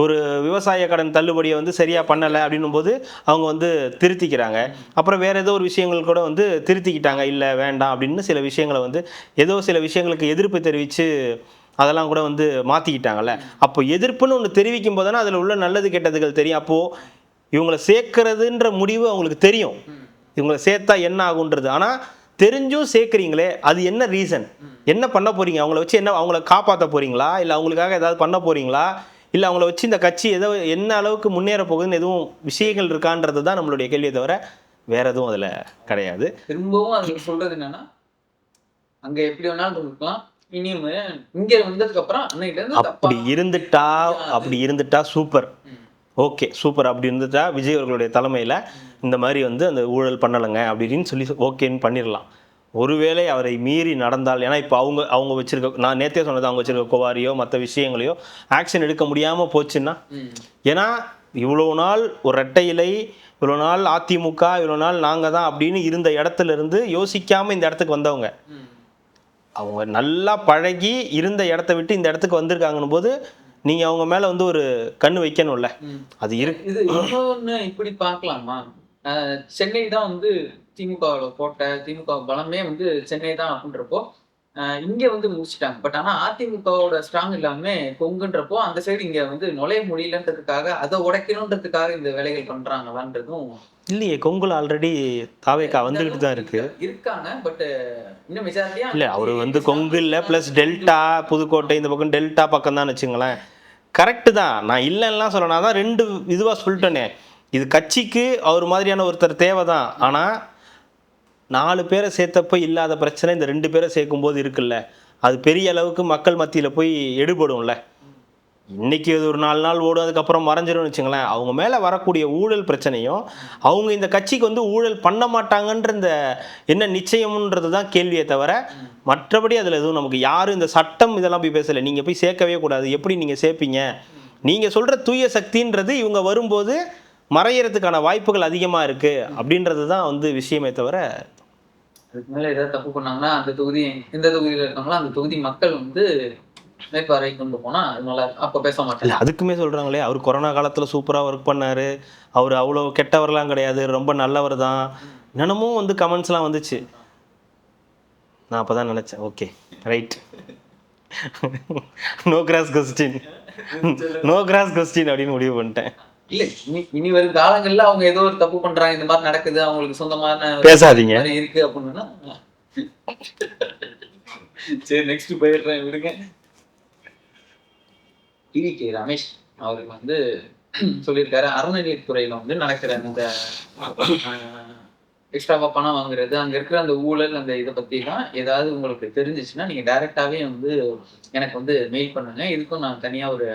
ஒரு விவசாய கடன் தள்ளுபடியை வந்து சரியாக பண்ணலை அப்படின்னும் போது அவங்க வந்து திருத்திக்கிறாங்க. அப்புறம் வேற ஏதோ ஒரு விஷயங்கள் கூட வந்து திருத்திக்கிட்டாங்க, இல்லை வேண்டாம் அப்படின்னு சில விஷயங்களை வந்து ஏதோ சில விஷயங்களுக்கு எதிர்ப்பு தெரிவித்து அதெல்லாம் கூட வந்து மாற்றிக்கிட்டாங்கல்ல. அப்போ எதிர்ப்புன்னு ஒன்று தெரிவிக்கும் போது தானே அதில் உள்ள நல்லது கெட்டதுகள் தெரியும். அப்போது இவங்களை சேர்க்கறதுன்ற முடிவு அவங்களுக்கு தெரியும், இவங்களை சேர்த்தா என்ன ஆகுன்றது. ஆனால் தெரிஞ்சும் சேர்க்குறீங்களே, அது என்ன ரீசன், என்ன பண்ண போகிறீங்க, அவங்கள வச்சு என்ன, அவங்கள காப்பாற்ற போகிறீங்களா, இல்லை அவங்களுக்காக ஏதாவது பண்ண போகிறீங்களா, இல்லை அவங்கள வச்சு இந்த கட்சி ஏதோ என்ன அளவுக்கு முன்னேற போகுதுன்னு எதுவும் விஷயங்கள் இருக்கான்றது தான் நம்மளுடைய கேள்வியை தவிர வேற எதுவும் அதில் கிடையாது. திரும்பவும் அது சொல்கிறது என்னன்னா, அங்கே எப்படி வேணாலும் இருக்கலாம், இனியும் இங்கே வந்ததுக்கு அப்புறம் அப்படி இருந்துட்டா சூப்பர், ஓகே சூப்பர். அப்படி இருந்துட்டா விஜய் அவர்களுடைய தலைமையில் இந்த மாதிரி வந்து அந்த ஊழல் பண்ணலைங்க அப்படின்னு சொல்லி ஓகேன்னு பண்ணிடலாம். ஒருவேளை அவரை மீறி நடந்தால், ஏன்னா இப்போ அவங்க வச்சிருக்க, நான் நேற்றே சொன்னது, அவங்க வச்சிருக்க குவாரியோ மற்ற விஷயங்களையோ ஆக்ஷன் எடுக்க முடியாமல் போச்சுன்னா, ஏன்னா இவ்வளோ நாள் ஒரு ரெட்டை இலை, இவ்வளோ நாள் அதிமுக, இவ்வளோ நாள் நாங்கள் தான் அப்படின்னு இருந்த இடத்துல இருந்து யோசிக்காமல் இந்த இடத்துக்கு வந்தவங்க, அவங்க நல்லா பழகி இருந்த இடத்த விட்டு இந்த இடத்துக்கு வந்திருக்காங்கன்னு போது நீங்க அவங்க மேல வந்து ஒரு கண்ணு வைக்கணும்ல. அது இது இன்னொன்னு இப்படி பார்க்கலாமா, சென்னை தான் வந்து திமுகவோட கோட்டை, திமுக பலமே வந்து சென்னை தான் அப்படின்றப்போ இங்க வந்து முடிச்சுட்டாங்க. பட் ஆனா அதிமுகவோட ஸ்ட்ராங் இல்லாம கொங்குன்றப்போ அந்த சைடு இங்க வந்து நுழைய முடியலன்றதுக்காக, அதை உடைக்கணுன்றதுக்காக இந்த வேலைகள் பண்றாங்களான்றதும் இல்லையே. கொங்குல ஆல்ரெடி தாவேக்கா வந்துகிட்டு தான் இருக்காங்க. பட் இன்னும் மெஜாரிட்டியா இல்லை, அவர் வந்து கொங்கு இல்லை, ப்ளஸ் டெல்டா புதுக்கோட்டை இந்த பக்கம் டெல்டா பக்கம் தான் வச்சுங்களேன். கரெக்டு தான், நான் இல்லைன்னா சொல்லனா தான் 2 இதுவாக சொல்லிட்டேனே. இது கட்சிக்கு அவர் மாதிரியான ஒருத்தர் தேவை தான். ஆனால் 4 பேரை சேர்த்தப்போ இல்லாத பிரச்சனை இந்த 2 பேரை சேர்க்கும்போது இருக்குல்ல, அது பெரிய அளவுக்கு மக்கள் மத்தியில் போய் எடுபடும்ல. இன்னைக்கு அது ஒரு 4 நாள் ஓடும், அதுக்கப்புறம் மறைஞ்சிரும்னு வச்சுங்களேன். அவங்க மேலே வரக்கூடிய ஊழல் பிரச்சனையும் அவங்க இந்த கட்சிக்கு வந்து ஊழல் பண்ண மாட்டாங்கன்ற இந்த என்ன நிச்சயம்ன்றது தான் கேள்வியை தவிர மற்றபடி அதில் எதுவும் நமக்கு யாரும் இந்த சட்டம் இதெல்லாம் போய் பேசலை. நீங்கள் போய் சேர்க்கவே கூடாது, எப்படி நீங்கள் சேர்ப்பீங்க, நீங்கள் சொல்கிற தூய சக்தின்றது இவங்க வரும்போது மறையறதுக்கான வாய்ப்புகள் அதிகமாக இருக்குது அப்படின்றது தான் வந்து விஷயமே தவிர. அதுக்கு மேலே ஏதாவது தப்பு பண்ணாங்கன்னா அந்த தொகுதி, எந்த தொகுதியில் இருக்காங்களோ அந்த தொகுதி மக்கள் வந்து மேற்பார்வை கொண்டு போனால் அதனால அப்போ பேச மாட்டேன். அதுக்குமே சொல்கிறாங்களே, அவர் கொரோனா காலத்தில் சூப்பராக ஒர்க் பண்ணார், அவர் அவ்வளோ கெட்டவர்லாம் கிடையாது, ரொம்ப நல்லவர் தான், என்னென்னமோ வந்து கமெண்ட்ஸ்லாம் வந்துச்சு. நான் அப்போ தான் நினச்சேன் okay right no cross question அப்படின்னு முடிவு பண்ணிட்டேன். இல்ல இனி வரும் காலங்கள்ல அவங்க ஏதோ ஒரு தப்பு பண்றாங்க, இந்த மாதிரி நடக்குது, அவங்களுக்கு சொந்தமான பேசாதீங்க இருக்கு அப்படின்னா சரி நெக்ஸ்ட் போயிடுறேன் விடுங்க. டிவிகே ரமேஷ் அவருக்கு வந்து சொல்லியிருக்காரு, அறநிலையத்துறையில வந்து நடக்கிற அந்த எக்ஸ்ட்ராவா பணம் வாங்குறது, அங்க இருக்கிற அந்த ஊழல், அந்த இதை பத்தி தான் ஏதாவது உங்களுக்கு தெரிஞ்சிச்சுன்னா நீங்க டைரக்டாவே வந்து எனக்கு வந்து மெயில் பண்ணுங்க, இதுக்கும் நான் தனியா ஒரு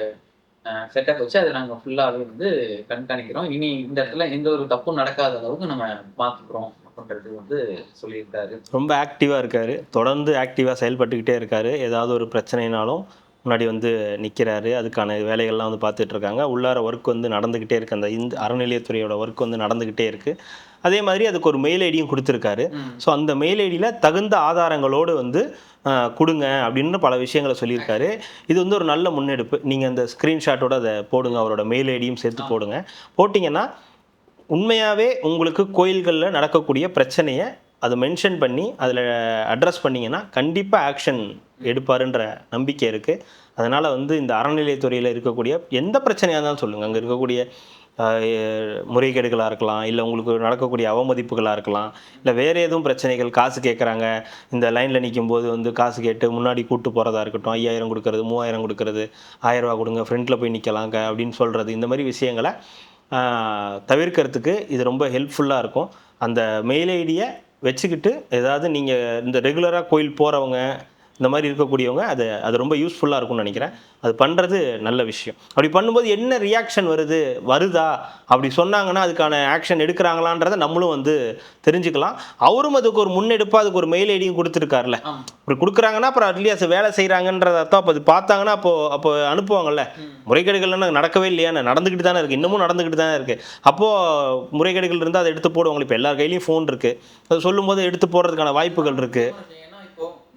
செட்டப் வச்சு அதை நாங்க ஃபுல்லாவே வந்து கண்காணிக்கிறோம், இனி இந்த இடத்துல எந்த ஒரு தப்பும் நடக்காத அளவுக்கு நம்ம பார்த்துக்கிறோம் அப்படின்றது வந்து சொல்லியிருக்காரு. ரொம்ப ஆக்டிவாக இருக்காரு, தொடர்ந்து ஆக்டிவாக செயல்பட்டுக்கிட்டே இருக்காரு. ஏதாவது ஒரு பிரச்சனைனாலும் முன்னாடி வந்து நிற்கிறாரு, அதுக்கான வேலைகள்லாம் வந்து பார்த்துட்டு இருக்காங்க. உள்ளார ஒர்க் வந்து நடந்துக்கிட்டே இருக்குது, அந்த இந்த அறநிலையத்துறையோட ஒர்க் வந்து நடந்துக்கிட்டே இருக்குது. அதே மாதிரி அதுக்கு ஒரு மெயில் ஐடியும் கொடுத்துருக்காரு. ஸோ அந்த மெயில் ஐடியில் தகுந்த ஆதாரங்களோடு வந்து கொடுங்க அப்படின்னு பல விஷயங்களை சொல்லியிருக்காரு. இது வந்து ஒரு நல்ல முன்னெடுப்பு. நீங்கள் அந்த ஸ்க்ரீன்ஷாட்டோட அதை போடுங்க, அவரோட மெயில் ஐடியும் சேர்த்து போடுங்க. போட்டிங்கன்னா உண்மையாகவே உங்களுக்கு கோயில்களில் நடக்கக்கூடிய பிரச்சனையை அதை மென்ஷன் பண்ணி அதில் அட்ரஸ் பண்ணிங்கன்னா கண்டிப்பாக ஆக்ஷன் எடுப்பாருன்ற நம்பிக்கை இருக்குது. அதனால் வந்து இந்த அறநிலையத்துறையில் இருக்கக்கூடிய எந்த பிரச்சனையாக இருந்தாலும் சொல்லுங்கள், அங்கே இருக்கக்கூடிய முறைகேடுகளாக இருக்கலாம், இல்லை உங்களுக்கு நடக்கக்கூடிய அவமதிப்புகளாக இருக்கலாம், இல்லை வேறு எதுவும் பிரச்சனைகள், காசு கேட்குறாங்க, இந்த லைனில் நிற்கும் போது வந்து காசு கேட்டு முன்னாடி கூப்பிட்டு போகிறதா இருக்கட்டும், 5000 கொடுக்கறது, 3000 கொடுக்கறது, 1000 ரூபா கொடுங்க ஃப்ரண்ட்டில் போய் நிற்கலாங்க அப்படின்னு சொல்கிறது, இந்த மாதிரி விஷயங்களை தவிர்க்கிறதுக்கு இது ரொம்ப ஹெல்ப்ஃபுல்லாக இருக்கும். அந்த மெயில் ஐடியை வச்சுக்கிட்டு ஏதாவது நீங்கள் இந்த ரெகுலராக கோயில் போகிறவங்க இந்த மாதிரி இருக்கக்கூடியவங்க அது ரொம்ப யூஸ்ஃபுல்லாக இருக்கும்னு நினைக்கிறேன். அது பண்ணுறது நல்ல விஷயம். அப்படி பண்ணும்போது என்ன ரியாக்ஷன் வருதா அப்படி சொன்னாங்கன்னா அதுக்கான ஆக்ஷன் எடுக்கிறாங்களான்றதை நம்மளும் வந்து தெரிஞ்சுக்கலாம். அவரும் அதுக்கு ஒரு முன்னெடுப்பாக அதுக்கு ஒரு மெயில் ஐடியும் கொடுத்துருக்காருல, அப்படி கொடுக்குறாங்கன்னா அப்புறம் அட்லீஸ்ட் வேலை செய்கிறாங்கன்றத அர்த்தம். அப்போ அது பார்த்தாங்கன்னா அப்போ அனுப்புவாங்கல்ல. முறைகேடுகள்லாம் நடக்கவே இல்லையா, நடந்துக்கிட்டு தானே இருக்குது, இன்னமும் நடந்துக்கிட்டு தானே இருக்குது. அப்போது முறைகேடுகள் இருந்தால் அதை எடுத்து போடுவாங்க. இப்போ எல்லார் கையிலையும் ஃபோன் இருக்குது, அது சொல்லும்போது எடுத்து போடுறதுக்கான வாய்ப்புகள் இருக்குது.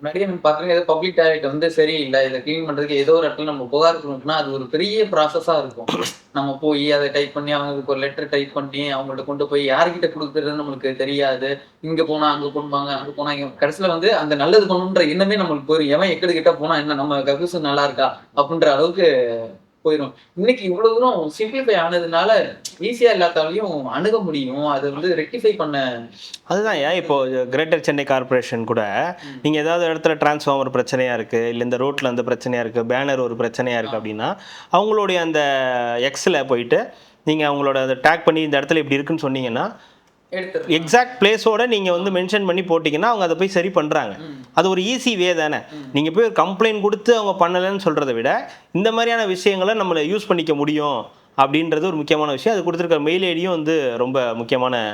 முன்னாடியே நம்ம பாக்குறோம், ஏதோ பப்ளிக் டாய்லெட் வந்து சரியில்லை, இதை கிளீன் பண்றதுக்கு ஏதோ ஒரு இடத்துல நம்ம புகார் கொடுக்கணும்னா அது ஒரு பெரிய ப்ராசஸா இருக்கும். நம்ம போய் அதை டைப் பண்ணி அவங்களுக்கு ஒரு லெட்டர் டைப் பண்ணி அவங்கள்ட்ட கொண்டு போய் யார்கிட்ட கொடுக்குறதுன்னு நம்மளுக்கு தெரியாது. இங்க போனா அங்க போடுவாங்க, அங்க போனா இங்க, கடைசியில வந்து அந்த நல்லது பண்ணணுன்ற எண்ணமே நம்மளுக்கு போயிடும். எவன் எக்கடு கிட்ட போனா என்ன, நம்ம கக்கூசு நல்லா இருக்கா அப்படின்ற அளவுக்கு போயிடும். இன்னைக்கு இவ்வளவு தூரம் சிம்பிளிஃபை ஆனதுனால ஈஸியா எல்லாத்தாலையும் அணுக முடியும், அதை வந்து ரெக்டிஃபை பண்ண. அதுதான் இப்போ கிரேட்டர் சென்னை கார்பரேஷன் கூட நீங்கள் ஏதாவது இடத்துல டிரான்ஸ்ஃபார்மர் பிரச்சனையாக இருக்குது, இல்லை இந்த ரோட்டில் அந்த பிரச்சனையாக இருக்குது, பேனர் ஒரு பிரச்சனையாக இருக்குது அப்படின்னா அவங்களுடைய அந்த எக்ஸில் போயிட்டு நீங்கள் அவங்களோட அதை டேக் பண்ணி இந்த இடத்துல இப்படி இருக்குன்னு சொன்னீங்கன்னா எக்ஸாக்ட் பிளேஸோட நீங்கள் வந்து மென்ஷன் பண்ணி போட்டிங்கன்னா அவங்க அதை போய் சரி பண்ணுறாங்க. அது ஒரு ஈஸி வே தானே. நீங்கள் போய் ஒரு கம்ப்ளைண்ட் கொடுத்து அவங்க பண்ணலைன்னு சொல்கிறத விட இந்த மாதிரியான விஷயங்களை நம்மளை யூஸ் பண்ணிக்க முடியும் அப்படின்றது ஒரு முக்கியமான விஷயம். அது கொடுத்துருக்க மெயில் ஐடியும் வந்து ரொம்ப முக்கியமான.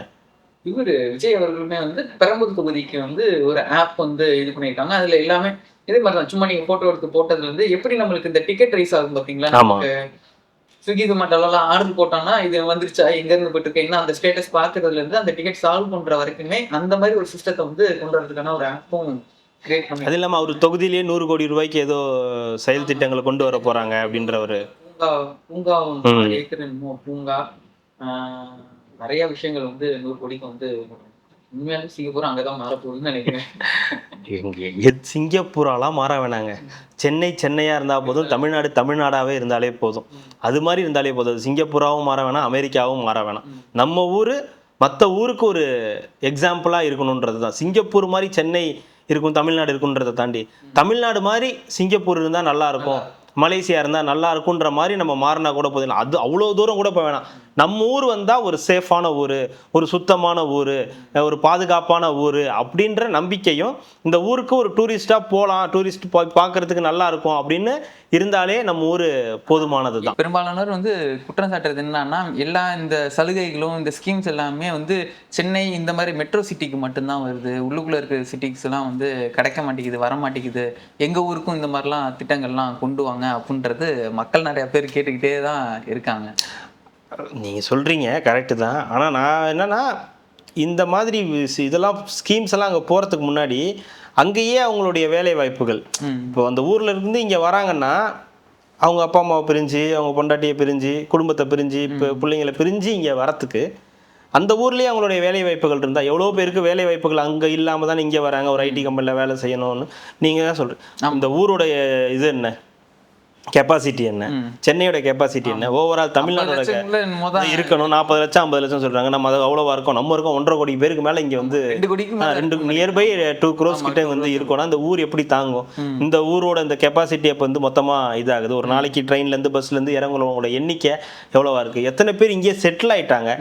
இவர் விஜய் அவர்களுமே வந்து பெரம்பூர் தொகுதிக்கு வந்து ஒரு ஆப் வந்து இது பண்ணியிருக்காங்க. அதில் எல்லாமே இதே மாதிரி தான். சும்மா நீங்கள் ஃபோட்டோ எடுத்து போட்டதுல இருந்து எப்படி நம்மளுக்கு இந்த டிக்கெட் ரைஸ் ஆகும் பார்த்தீங்களா, ஸ்விக்கி ஜொமேட்டோலாம் ஆர்டர் போட்டோம்னா இது வந்துருச்சா, எங்க இருந்து போயிட்டு இருக்கீங்கன்னா அந்த ஸ்டேட்டஸ் பார்க்கறதுல இருந்து அந்த டிக்கெட் சால்வ் பண்ற வரைக்குமே அந்த மாதிரி ஒரு சிஸ்டத்தை வந்து கொண்டு வரதுக்கான ஒரு ஆப்பும் கிரியேட் பண்ணி. அது இல்லாமல் அவர் தொகுதியிலேயே 100 கோடி ரூபாய்க்கு ஏதோ செயல் திட்டங்களை கொண்டு வர போறாங்க அப்படின்ற ஒரு பூங்கா பூங்கா நிறைய விஷயங்கள் வந்து 100 கோடிக்கு வந்து உண்மையாலும் சிங்கப்பூர் அங்கதான் மாறப்போகுதுன்னு நினைக்கிறேன். சிங்கப்பூராலாம் மாற வேணாங்க, சென்னையாக இருந்தால் போதும், தமிழ்நாடாவே இருந்தாலே போதும். அது மாதிரி இருந்தாலே போதும். சிங்கப்பூராவும் மாற வேணாம், அமெரிக்காவும் மாற வேணாம். நம்ம ஊர் மற்ற ஊருக்கு ஒரு எக்ஸாம்பிளாக இருக்கணுன்றது தான். சிங்கப்பூர் மாதிரி சென்னை இருக்கும், தமிழ்நாடு இருக்குன்றதை தாண்டி தமிழ்நாடு மாதிரி சிங்கப்பூர் இருந்தால் நல்லாயிருக்கும், மலேசியா இருந்தால் நல்லா இருக்குன்ற மாதிரி நம்ம மாறினா கூட போதில்லை. அது அவ்வளோ தூரம் கூட போய் வேணாம். நம்ம ஊர் வந்தால் ஒரு சேஃபான ஊர், ஒரு சுத்தமான ஊர், ஒரு பாதுகாப்பான ஊர் அப்படின்ற நம்பிக்கையும், இந்த ஊருக்கு ஒரு டூரிஸ்டாக போகலாம், டூரிஸ்ட் போய் பார்க்கறதுக்கு நல்லா இருக்கும் அப்படின்னு இருந்தாலே நம்ம ஊர் போதுமானது தான். பெரும்பாலானவர் வந்து குற்றம் சாட்டுறது என்னன்னா, எல்லா இந்த சலுகைகளும் இந்த ஸ்கீம்ஸ் எல்லாமே வந்து சென்னை இந்த மாதிரி மெட்ரோ சிட்டிக்கு மட்டும்தான் வருது, உள்ளுக்குள்ளே இருக்கிற சிட்டிஸ் எல்லாம் வந்து கிடைக்க மாட்டேங்குது, வர மாட்டேங்குது, எங்கள் ஊருக்கும் இந்த மாதிரிலாம் திட்டங்கள்லாம் கொண்டு வாங்க அப்படின்றது மக்கள் நிறையா பேர் கேட்டுக்கிட்டே தான் இருக்காங்க. நீங்கள் சொல்கிறீங்க கரெக்டு தான். ஆனால் நான் என்னென்னா, இந்த மாதிரி இதெல்லாம் ஸ்கீம்ஸ் எல்லாம் அங்கே போகிறதுக்கு முன்னாடி அங்கேயே அவங்களுடைய வேலை வாய்ப்புகள், இப்போ அந்த ஊரில் இருந்து இங்கே வராங்கன்னா அவங்க அப்பா அம்மாவை பிரிஞ்சு, அவங்க பொண்டாட்டியை பிரிஞ்சு, குடும்பத்தை பிரிஞ்சு, இப்போ பிள்ளைங்களை பிரிஞ்சு இங்கே வரத்துக்கு அந்த ஊர்லேயே அவங்களுடைய வேலை வாய்ப்புகள் இருந்தால் எவ்வளோ பேருக்கு வேலை வாய்ப்புகள் அங்கே இல்லாமல் தான் இங்கே வராங்க, ஒரு ஐடி கம்பெனியில் வேலை செய்யணும்னு நீங்கள் தான் சொல்கிறீங்க. இந்த ஊருடைய இது என்ன கெப்பாசிட்டி என்ன, சென்னையோட கெப்பாசிட்டி என்ன, ஓவரால் தமிழ்நாடோட இருக்கணும் 40 லட்சம் 50 லட்சம் சொல்றாங்க. நம்ம அது அவ்வளோவா இருக்கோம், நம்ம இருக்கோம் 1.5 கோடி பேருக்கு மேல இங்க வந்து 2 நியர்பை 2 crores கிட்ட வந்து இருக்கணும். அந்த ஊர் எப்படி தாங்கும்? இந்த ஊரோட இந்த கெப்பாசிட்டி அப்போ வந்து மொத்தமா இதாகுது. ஒரு நாளைக்கு ட்ரெயின்ல இருந்து பஸ்ல இருந்து இறங்குறவங்களோட எண்ணிக்கை எவ்வளவா இருக்கு, எத்தனை பேர் இங்கே செட்டில் ஆயிட்டாங்க,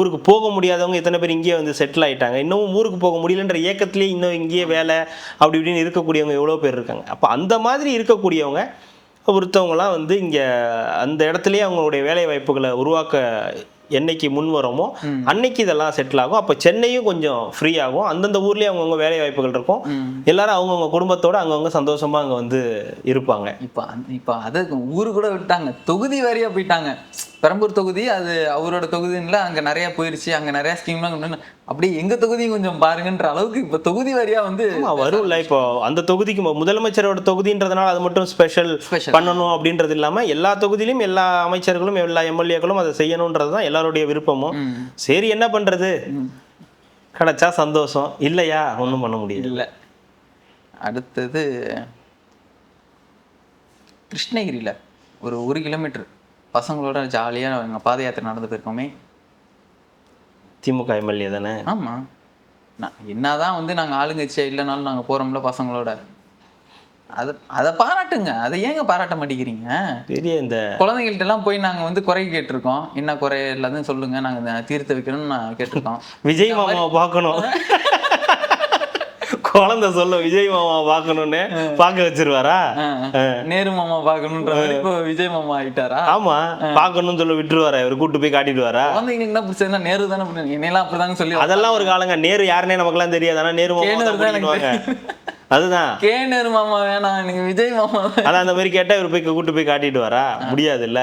ஊருக்கு போக முடியாதவங்க எத்தனை பேர் இங்கே வந்து செட்டில் ஆயிட்டாங்க, இன்னும் ஊருக்கு போக முடியலன்ற ஏக்கத்திலேயே இன்னும் இங்கேயே வேலை அப்படி இப்படின்னு இருக்கக்கூடியவங்க எவ்வளோ பேர் இருக்காங்க. அப்போ அந்த மாதிரி இருக்கக்கூடியவங்க ஒருத்தவங்களாம் வந்து இங்கே அந்த இடத்துலயே அவங்களுடைய வேலை வாய்ப்புகளை உருவாக்க என்னைக்கு முன் வரோமோ அன்னைக்கு இதெல்லாம் செட்டில் ஆகும். அப்போ சென்னையும் கொஞ்சம் ஃப்ரீ ஆகும், அந்தந்த ஊர்லேயே அவங்கவுங்க வேலை வாய்ப்புகள் இருக்கும், எல்லாரும் அவங்கவுங்க குடும்பத்தோட அவங்கவுங்க சந்தோஷமா அங்கே வந்து இருப்பாங்க. இப்போ அது ஊரு கூட விட்டாங்க, தொகுதி வாரியா போயிட்டாங்க. பெரம்பூர் தொகுதி அது அவரோட தொகுதின்ல அங்கே நிறைய போயிடுச்சு, அங்கே நிறைய ஸ்கீம்லாம் அப்படியே எங்க தொகுதியும் கொஞ்சம் பாருங்கன்ற அளவுக்கு இப்போ தொகுதி வாரியா வந்து வரும்ல. இப்போ அந்த தொகுதிக்கு முதலமைச்சரோட தொகுதின்றதுனால அது மட்டும் ஸ்பெஷல் பண்ணணும் அப்படின்றது இல்லாம எல்லா தொகுதியிலும் எல்லா அமைச்சர்களும் எல்லா எம்எல்ஏக்களும் அதை செய்யணுன்றது தான் எல்லாருடைய விருப்பமும். சரி என்ன பண்றது, கிடைச்சா சந்தோஷம், இல்லையா ஒன்றும் பண்ண முடியாது. இல்லை. அடுத்தது கிருஷ்ணகிரியில் ஒரு 1 கிலோமீட்டர் பசங்களோட ஜாலியாக நாங்கள் பாத யாத்திரை நடந்து போயிருக்கோமே. திமுக எம்எல்ஏ தானே? ஆமாம். என்னதான் வந்து நாங்கள் ஆளுங்கட்சியா இல்லைனாலும் நாங்கள் போகிறோம்ல பசங்களோட, அதை பாராட்டுங்க. அதை ஏங்க பாராட்ட மாட்டேங்கிறீங்க? பெரிய இந்த குழந்தைங்கள்ட்ட எல்லாம் போய் நாங்கள் வந்து குறை கேட்டிருக்கோம், என்ன குறை எல்லாத்தையும் சொல்லுங்க, நாங்கள் தீர்த்து வைக்கணும்னு நான் கேட்டிருக்கோம். விஜய் மாமாவை பார்க்கணும், குழந்தை சொல்ல விஜய் மாமா பார்க்கணும்னு பார்க்க வச்சிருவாரா? நேரு மாமா பார்க்கணுன்ற இப்போ விஜய் மாமா ஆயிட்டாரா? ஆமா, பார்க்கணும்னு சொல்ல விட்டுருவாரா? இவர் கூட்டு போய் காட்டிடுவாரா? குழந்தைங்களுக்கு என்ன பிடிச்சதுன்னா நேரு தானே, என்னெல்லாம் அப்படிதாங்க சொல்லி அதெல்லாம் ஒரு காலங்க. நேரு யாருன்னே நமக்குலாம் தெரியாது, ஆனா நேரு மாமா அதுதான். நேரு மாமா வேணாம் எனக்கு விஜய் மாமா. அதான் அந்த மாதிரி கேட்டா இவர் போய் கூட்டு போய் காட்டிட்டு வரா? முடியாது இல்ல.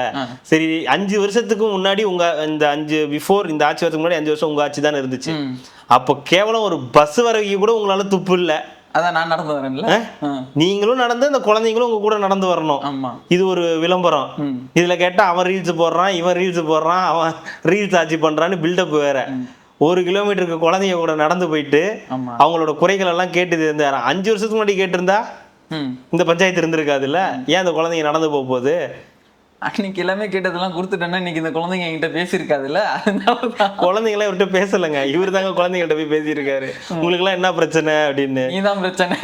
சரி 5 வருஷத்துக்கு முன்னாடி உங்க இந்த 5 பிஃபோர் இந்த ஆட்சி வரதுக்கு முன்னாடி 5 வருஷம் உங்க ஆட்சி தானே இருந்துச்சு. அப்போ கேவலம் ஒரு பஸ் வரைக்கும் கூட உங்களால துப்பு இல்ல. அதான் நான் நடந்து வரேன்ல, நீங்களும் நடந்து அந்த குழந்தைங்களும் உங்க கூட நடந்து வரணும். இது ஒரு விளம்பரம். இதுல கேட்டா அவன் ரீல்ஸ் போடுறான், இவன் ரீல்ஸ் போடுறான், அவன் ரீல்ஸ் ஆட்சி பண்றான்னு பில்டப் வேற. 1 கிலோமீட்டருக்கு குழந்தைங்க கூட நடந்து போயிட்டு அவங்களோட குறைகள் எல்லாம் கேட்டு இருந்தாரு. 5 வருஷத்துக்கு முன்னாடி கேட்டிருந்தா இந்த பஞ்சாயத்து இருந்திருக்காது இல்ல. ஏன் அந்த குழந்தைங்க நடந்து போகுது? அன்னைக்கு எல்லாமே கேட்டதெல்லாம் கொடுத்துட்டேன்னா இன்னைக்கு இந்த குழந்தைங்க என்கிட்ட பேசியிருக்காதுல்ல. குழந்தைங்களாம் இவர்கிட்ட பேசலைங்க, இவர் தாங்க குழந்தைங்கள்ட்ட போய் பேசியிருக்காரு. உங்களுக்கு எல்லாம் என்ன பிரச்சனை அப்படின்னு. நீதான் பிரச்சனை,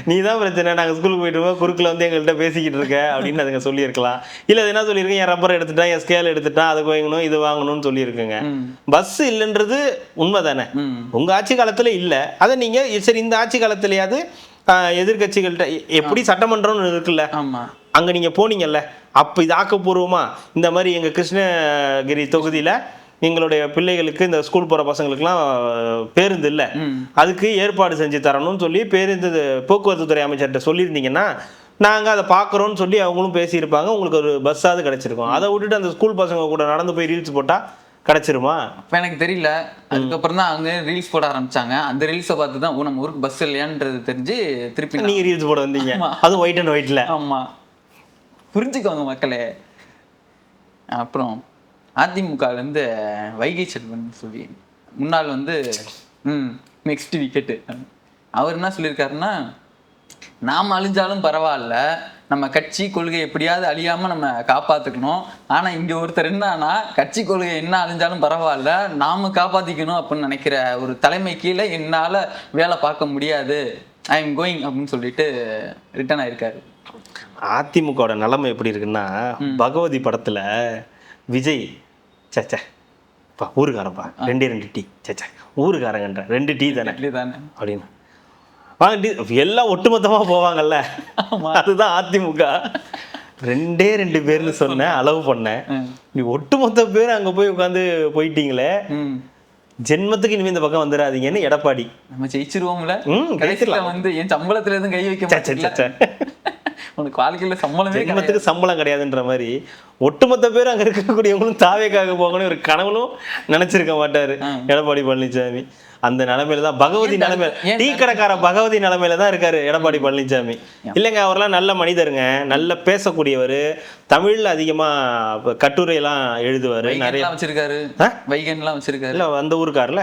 நீ தான் பிரச்சனை, நாங்கள் ஸ்கூலுக்கு போயிட்டு குறுக்கில் வந்து எங்கள்கிட்ட பேசிக்கிட்டு இருக்க அப்படின்னு அதுங்க சொல்லியிருக்கலாம். இல்லை அது என்ன சொல்லியிருக்கேன், என் ரப்பர் எடுத்துட்டான், என் ஸ்கேல் எடுத்துட்டான், அதை வாங்கணும் இது வாங்கணும்னு சொல்லியிருக்குங்க. பஸ் இல்லைன்றது உண்மை தானே. உங்கள் ஆட்சி காலத்தில் இல்லை, அதை நீங்கள் சரி இந்த ஆட்சி காலத்துலையாவது எதிர்கட்சிகள்கிட்ட எப்படி சட்டமன்றம்னு இருக்குல்ல, அங்கே நீங்கள் போனீங்கல்ல, அப்போ இது ஆக்கப்பூர்வமாக இந்த மாதிரி எங்கள் கிருஷ்ணகிரி தொகுதியில் எங்களுடைய பிள்ளைகளுக்கு இந்த ஸ்கூல் போகிற பசங்களுக்குலாம் பேருந்து இல்லை, அதுக்கு ஏற்பாடு செஞ்சு தரணும்னு சொல்லி பேருந்து போக்குவரத்து துறை அமைச்சர்கிட்ட சொல்லியிருந்தீங்கன்னா நாங்கள் அதை பார்க்குறோன்னு சொல்லி அவங்களும் பேசியிருப்பாங்க, உங்களுக்கு ஒரு பஸ்ஸாவது கிடச்சிருக்கும். அதை விட்டுட்டு அந்த ஸ்கூல் பசங்க கூட நடந்து போய் ரீல்ஸ் போட்டால் கிடச்சிருமா? இப்போ எனக்கு தெரியல. அதுக்கப்புறம் தான் அங்கே ரீல்ஸ் போட ஆரம்பிச்சாங்க. அந்த ரீல்ஸை பார்த்து தான் நம்ம ஊருக்கு பஸ் இல்லையான்றது தெரிஞ்சு திருப்பி நீங்கள் ரீல்ஸ் போட வந்தீங்க, அதுவும் ஒயிட் அண்ட் ஒயிட்டில். ஆமாம், புரிஞ்சுக்கோங்க மக்களே. அப்புறம் அதிமுகலேருந்து வைகை செல்வன் சொல்லி முன்னாள் வந்து நெக்ஸ்ட் விக்கெட்டு அவர் என்ன சொல்லியிருக்காருன்னா, நாம் அழிஞ்சாலும் பரவாயில்ல, நம்ம கட்சி கொள்கை எப்படியாவது அழியாமல் நம்ம காப்பாற்றிக்கணும். ஆனால் இங்கே ஒருத்தர் என்னன்னா கட்சி கொள்கை என்ன அழிஞ்சாலும் பரவாயில்ல, நாம் காப்பாற்றிக்கணும் அப்படின்னு நினைக்கிற ஒரு தலைமை கீழே என்னால் வேலை பார்க்க முடியாது, ஐ எம் கோயிங் அப்படின்னு சொல்லிட்டு ரிட்டர்ன் ஆயிருக்காரு. அதிமுகவோட நிலைமை எப்படி இருக்குன்னா, பகவதி படத்துல விஜய் சச்சா ஊருக்காரப்பா 2 டீ, சச்சா ஊருக்காரங்கன்ற 2 டீ தானே அப்படின்னு வாங்க எல்லாம் ஒட்டுமொத்தமா போவாங்கல்ல, அதுதான் அதிமுக. 2 பேர்னு சொன்ன அளவு பண்ண, நீ ஒட்டுமொத்த பேர் அங்க போய் உட்காந்து போயிட்டீங்களே, ஜென்மத்துக்கு இனிமே இந்த பக்கம் வந்துடாதீங்கன்னு எடப்பாடி. நம்ம ஜெயிச்சிருவோம்ல, கடைசியில வந்து என் சம்பளத்துல எதுவும் கை வைக்க உனக்கு வாழ்க்கையில சம்பளமே ஜென்மத்துக்கு சம்பளம் கிடையாதுன்ற மாதிரி ஒட்டுமொத்த பேர் அங்க இருக்கக்கூடியவங்களும் தாவேக்காக போகணும் ஒரு கனவுலும் நினைச்சிருக்க மாட்டாரு எடப்பாடி பழனிசாமி. அந்த நிலைமையில தான் பகவதி நிலைமையில டீ கடைக்கார பகவதி நிலைமையில தான் இருக்காரு எடப்பாடி பழனிசாமி. இல்லைங்க, அவரெல்லாம் நல்ல மனிதருங்க, நல்ல பேசக்கூடியவர், தமிழ்ல அதிகமா கட்டுரையெல்லாம் எழுதுவாரு, நிறைய வச்சிருக்காரு, வைகன்லாம் வச்சிருக்காரு. இல்ல அந்த ஊருக்காருல,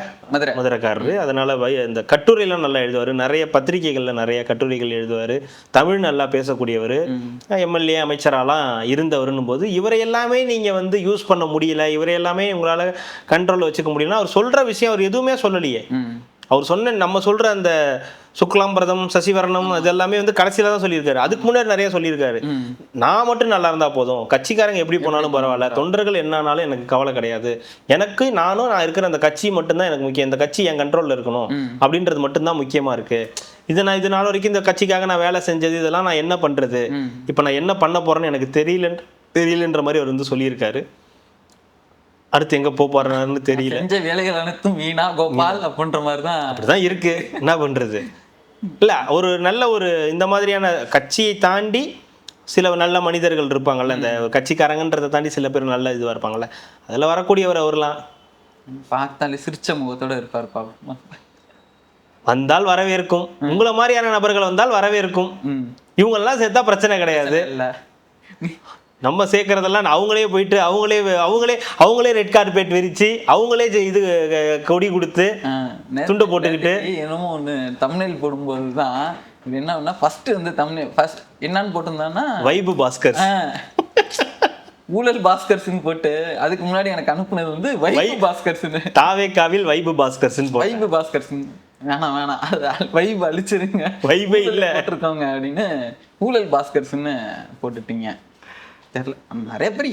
மதுரைக்காரரு, அதனால இந்த கட்டுரையெல்லாம் நல்லா எழுதுவாரு, நிறைய பத்திரிகைகள்ல நிறைய கட்டுரைகள் எழுதுவாரு, தமிழ் நல்லா பேசக்கூடியவர், எம்எல்ஏ அமைச்சராலாம் இருந்தவருன்னும் போது இவரை எல்லாமே நீங்க வந்து யூஸ் பண்ண முடியல, இவரை எல்லாமே உங்களால கண்ட்ரோல் வச்சுக்க முடியல. அவர் சொல்ற விஷயம் அவர் எதுவுமே சொல்லலையே. அவர் சொன்ன நம்ம சொல்ற அந்த சுக்லாம்பிரதம் சசிவரணம் அது எல்லாமே வந்து கடைசியில தான் சொல்லியிருக்காரு. அதுக்கு முன்னாடி நிறைய சொல்லியிருக்காரு. நான் மட்டும் நல்லா இருந்தா போதும், கட்சிக்காரங்க எப்படி போனாலும் பரவாயில்ல, தொண்டர்கள் என்னன்னாலும் எனக்கு கவலை கிடையாது, எனக்கு நான் இருக்கிற அந்த கட்சி மட்டும்தான் எனக்கு முக்கியம், இந்த கட்சி என் கண்ட்ரோல்ல இருக்கணும் அப்படின்றது மட்டும்தான் முக்கியமா இருக்கு. இது நாள் வரைக்கும் இந்த கட்சிக்காக நான் வேலை செஞ்சது, இதெல்லாம் நான் என்ன பண்றது, இப்ப நான் என்ன பண்ண போறேன்னு எனக்கு தெரியலன்ற மாதிரி அவர் வந்து சொல்லியிருக்காரு. அடுத்து எங்க போறாருன்னு தெரியல. செஞ்ச வேலைகள் அனைத்தும் வீணா கோபால் அப்படின்ற மாதிரி தான் அப்படிதான் இருக்கு. என்ன பண்றது? இல்ல ஒரு நல்ல ஒரு இந்த மாதிரியான கட்சியை தாண்டி சில நல்ல மனிதர்கள் இருப்பாங்கல்ல, இந்த கட்சிக்காரங்கன்றதை தாண்டி சில பேர் நல்ல இதுவா இருப்பாங்கல்ல, அதுல வரக்கூடியவர் அவர்லாம் பார்த்தாலே சிரிச்ச முகத்தோட இருப்பார். பாப்பா வந்தால் வரவேற்கும், உங்களை மாதிரியான நபர்கள் வந்தால் வரவேற்கும். இவங்கெல்லாம் சேர்த்தா பிரச்சனை கிடையாது. நம்ம சேர்க்கறதெல்லாம் அவங்களே போயிட்டு அவங்களே ரெட் கார்பெட் விரிச்சு அவங்களே இது கொடி கொடுத்து துண்டை போட்டுக்கிட்டு என்னமோ ஒன்று தம்ப்நெயில் போடும்போது தான் இது என்ன ஃபர்ஸ்ட் வந்து தம்ப்நெயில் ஃபர்ஸ்ட் என்னன்னு போட்டிருந்தான்னா வைபு பாஸ்கர், ஊழல் பாஸ்கர்ஸ்ன்னு போட்டு அதுக்கு முன்னாடி எனக்கு அனுப்புனது வந்து வைபு பாஸ்கர்ஸ்ன்னு, தாவேக்காவில் வைபு பாஸ்கர்ஸ்ன்னு வைபு பாஸ்கர்ஸ்ன்னு. வேணாம் வைபு அழிச்சிருங்க, வைபே இல்லை போட்டிருக்காங்க அப்படின்னு ஊழல் பாஸ்கர்ஸ்ன்னு போட்டுட்டீங்க. தெரியல, நிறைய பேர்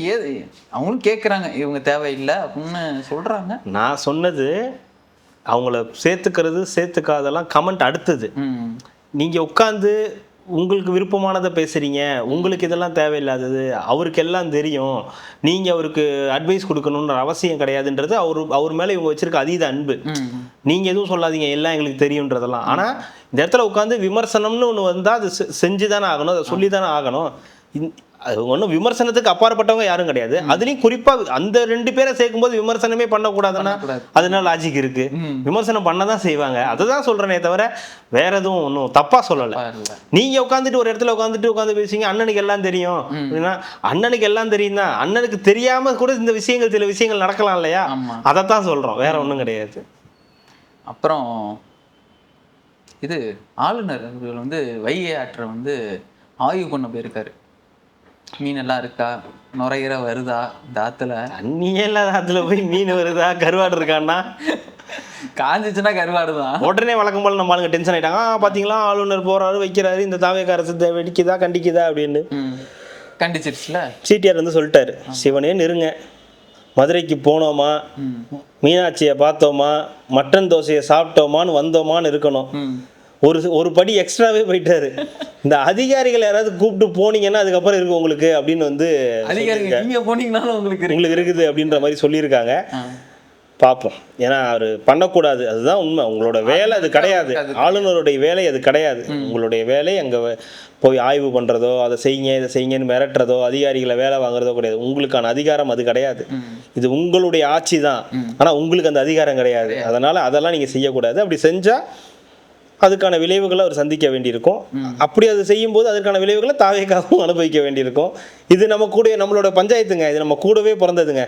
அவங்களும் கேட்குறாங்க இவங்க தேவையில்லை அப்படின்னு சொல்றாங்க. நான் சொன்னது அவங்கள சேர்த்துக்காதெல்லாம் கமெண்ட் அடுத்தது. நீங்க உட்காந்து உங்களுக்கு விருப்பமானதை பேசுறீங்க, உங்களுக்கு இதெல்லாம் தேவையில்லாதது, அவருக்கு எல்லாம் தெரியும், நீங்க அவருக்கு அட்வைஸ் கொடுக்கணும்ன்ற அவசியம் கிடையாதுன்றது அவர் மேல இவங்க வச்சிருக்க அதீத அன்பு. நீங்க எதுவும் சொல்லாதீங்க, எல்லாம் எங்களுக்கு தெரியும்ன்றதெல்லாம். ஆனா இந்த இடத்துல உட்காந்து விமர்சனம்னு ஒண்ணு வந்தா அது செஞ்சுதானே ஆகணும், அதை சொல்லிதானே ஆகணும். அது ஒன்றும் விமர்சனத்துக்கு அப்பாற்பட்டவங்க யாரும் கிடையாது. அதுலயும் குறிப்பா அந்த 2 பேரை சேர்க்கும்போது விமர்சனமே பண்ணக்கூடாதுன்னா அதனால லாஜிக் இருக்கு. விமர்சனம் பண்ணதான் செய்வாங்க, அதுதான் சொல்றேனே தவிர வேற எதுவும் ஒன்றும் தப்பா சொல்லலை. நீங்க உட்காந்துட்டு ஒரு இடத்துல உட்காந்து பேசுவீங்க, அண்ணனுக்கு எல்லாம் தெரியும் அப்படின்னா அண்ணனுக்கு எல்லாம் தெரியும் தான், அண்ணனுக்கு தெரியாம கூட இந்த விஷயங்கள் சில விஷயங்கள் நடக்கலாம் இல்லையா, அதைத்தான் சொல்றோம், வேற ஒன்றும் கிடையாது. அப்புறம் இது ஆளுநர் அவர்கள் வந்து வைகை ஆற்றை வந்து ஆய்வு பண்ண போயிருக்காரு. மீன் எல்லாம் இருக்கா, நுரையிற வருதா இந்த ஆத்துல, தண்ணியே இல்லாத ஆத்துல போய் மீன் வருதா, கருவாடு இருக்கான்னா, காஞ்சிச்சுன்னா கருவாடு தான். உடனே வழக்கம் போல நம்ம ஆளுங்க டென்ஷன் ஆயிட்டாங்க. பாத்தீங்களா ஆளுநர் போறாரு வைக்கிறாரு, இந்த தாவேக அரசு வெடிக்குதா கண்டிக்குதா அப்படின்னு கண்டிச்சிருச்சுல. சிடிஆர் வந்து சொல்லிட்டாரு, சிவனே நெருங்க, மதுரைக்கு போனோமா, மீனாட்சியை பார்த்தோமா, மட்டன் தோசையை சாப்பிட்டோமான்னு வந்தோமான்னு இருக்கணும். ஒரு படி எக்ஸ்ட்ராவே போயிட்டாரு. இந்த அதிகாரிகள் யாராவது கூப்பிட்டு போனீங்கன்னா அதுக்கப்புறம் இருக்கு உங்களுக்கு அப்படின்னு வந்து நீங்க போனீங்கன்னாலும் உங்களுக்கு இருக்குது அப்படின்ற மாதிரி சொல்லியிருக்காங்க. பார்ப்போம், ஏன்னா அவர் பண்ணக்கூடாது, அதுதான் உண்மை. உங்களோட வேலை அது கிடையாது, ஆளுநருடைய வேலை அது கிடையாது. உங்களுடைய வேலை அங்கே போய் ஆய்வு பண்ணுறதோ, அதை செய்யுங்க இதை செய்யுங்கன்னு மிரட்டுறதோ, அதிகாரிகளை வேலை வாங்குறதோ கிடையாது. உங்களுக்கான அதிகாரம் அது கிடையாது. இது உங்களுடைய ஆட்சி தான், ஆனால் உங்களுக்கு அந்த அதிகாரம் கிடையாது. அதனால் அதெல்லாம் நீங்கள் செய்யக்கூடாது. அப்படி செஞ்சால் அதுக்கான விளைவுகளை அவர் சந்திக்க வேண்டியிருக்கும். அப்படி அது செய்யும்போது அதற்கான விளைவுகளை தாவேக்காகவும் அனுபவிக்க வேண்டியிருக்கும். இது நம்ம கூட நம்மளோட பஞ்சாயத்துங்க, இது நம்ம கூடவே பிறந்ததுங்க.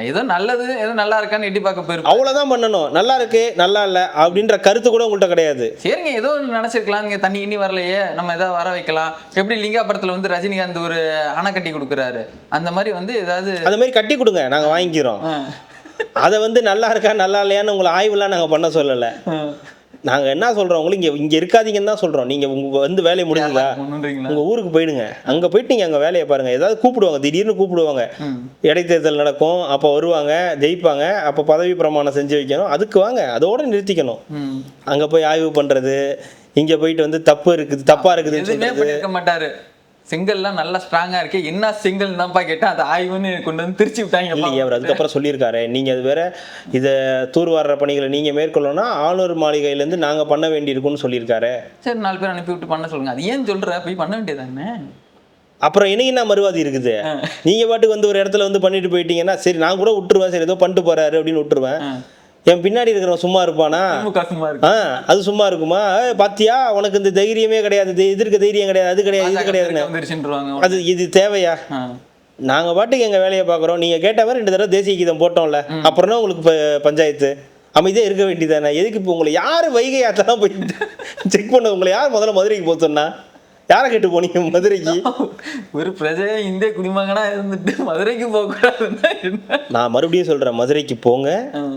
ஏதோ நல்லது ஏதோ நல்லா இருக்கான்னு எட்டி பார்க்க போயிருக்கோம், அவ்வளோதான் பண்ணணும். நல்லா இருக்கு நல்லா இல்லை அப்படின்ற கருத்து கூட உங்கள்கிட்ட கிடையாது. சரிங்க, ஏதோ நினைச்சிருக்கலாம், நீங்க தண்ணி இனி வரலையே நம்ம ஏதாவது வர வைக்கலாம். எப்படி லிங்காபுரத்தில் வந்து ரஜினிகாந்த் ஒரு அணை கட்டி கொடுக்குறாரு, அந்த மாதிரி வந்து ஏதாவது அந்த மாதிரி கட்டி கொடுங்க, நாங்கள் வாங்கிக்கிறோம். அதை வந்து நல்லா இருக்கா நல்லா இல்லையான்னு உங்களை ஆய்வுலாம் நாங்கள் பண்ண சொல்லலை. நாங்கள் என்ன சொல்கிறோம், உங்களுக்கு இங்கே இருக்காதீங்கன்னு தான் சொல்கிறோம். நீங்கள் உங்கள் வந்து வேலையை முடிஞ்சுதா உங்கள் ஊருக்கு போயிடுங்க, அங்கே போயிட்டு நீங்கள் அங்கே வேலையை பாருங்கள். ஏதாவது கூப்பிடுவாங்க, திடீர்னு கூப்பிடுவாங்க, இடைத்தேர்தல் நடக்கும், அப்போ வருவாங்க, ஜெயிப்பாங்க, அப்போ பதவி பிரமாணம் செஞ்சு வைக்கணும், அதுக்கு வாங்க, அதோடு நிறுத்திக்கணும். அங்கே போய் ஆய்வு பண்ணுறது, இங்கே போயிட்டு வந்து தப்பாக இருக்குதுன்னு சொல்லியிருக்க மாட்டார். செங்கல்லாம் நல்லா ஸ்ட்ராங்கா இருக்கு, என்ன செங்கல் தான்ப்பா கேட்டேன், அதை ஆய்வுன்னு கொண்டு வந்து திருச்சி விட்டாங்க. இல்லையா, அவர் அதுக்கப்புறம் சொல்லியிருக்காரு, நீங்கள் அது வேற இதை தூர்வார பணிகளை நீங்கள் மேற்கொள்ளணும்னா ஆளுநர் மாளிகையிலேருந்து நாங்கள் பண்ண வேண்டியிருக்குன்னு சொல்லியிருக்காரு. சரி, 4 பேர் அனுப்பி விட்டு பண்ண சொல்லுங்க. அது ஏன் சொல்ற, போய் பண்ண வேண்டியதானே. அப்புறம் என்ன மறுவாதி இருக்குது, நீங்கள் பாட்டுக்கு வந்து ஒரு இடத்துல வந்து பண்ணிட்டு போயிட்டீங்கன்னா சரி நான் கூட விட்டுருவேன், சரி ஏதோ பண்ணிட்டு போறாரு அப்படின்னு விட்டுருவேன். என் பின்னாடி இருக்கிறவன் சும்மா இருப்பானா? திமுக சும்மா இருக்கு. அது சும்மா இருக்குமா? பாத்தியா உனக்கு இந்த தைரியமே கிடையாது, எதிர்க்க தைரியம் கிடையாது, அது கிடையாது, இது கிடையாதுன்னு. அது இது தேவையா? நாங்கள் பாட்டுக்கு எங்கள் வேலையை பார்க்குறோம். நீங்கள் கேட்ட மாதிரி 2 தடவை தேசிய கீதம் போட்டோம்ல, அப்புறம் தான் உங்களுக்கு பஞ்சாயத்து. அமைதியாக இருக்க வேண்டியதானே? எதுக்கு இப்போ உங்களை யார் வைகை ஆற்றலாம் போய் செக் பண்ண? உங்களை யார் முதல்ல மதுரைக்கு போக சொன்னா? யாரை கேட்டு போனீங்க மதுரைக்கு? ஒரு பிரஜையா இந்திய குடிமகனா இருந்துட்டு மதுரைக்கு போகக்கூடாதுன்னா நான் மறுபடியும் சொல்கிறேன், மதுரைக்கு போங்க,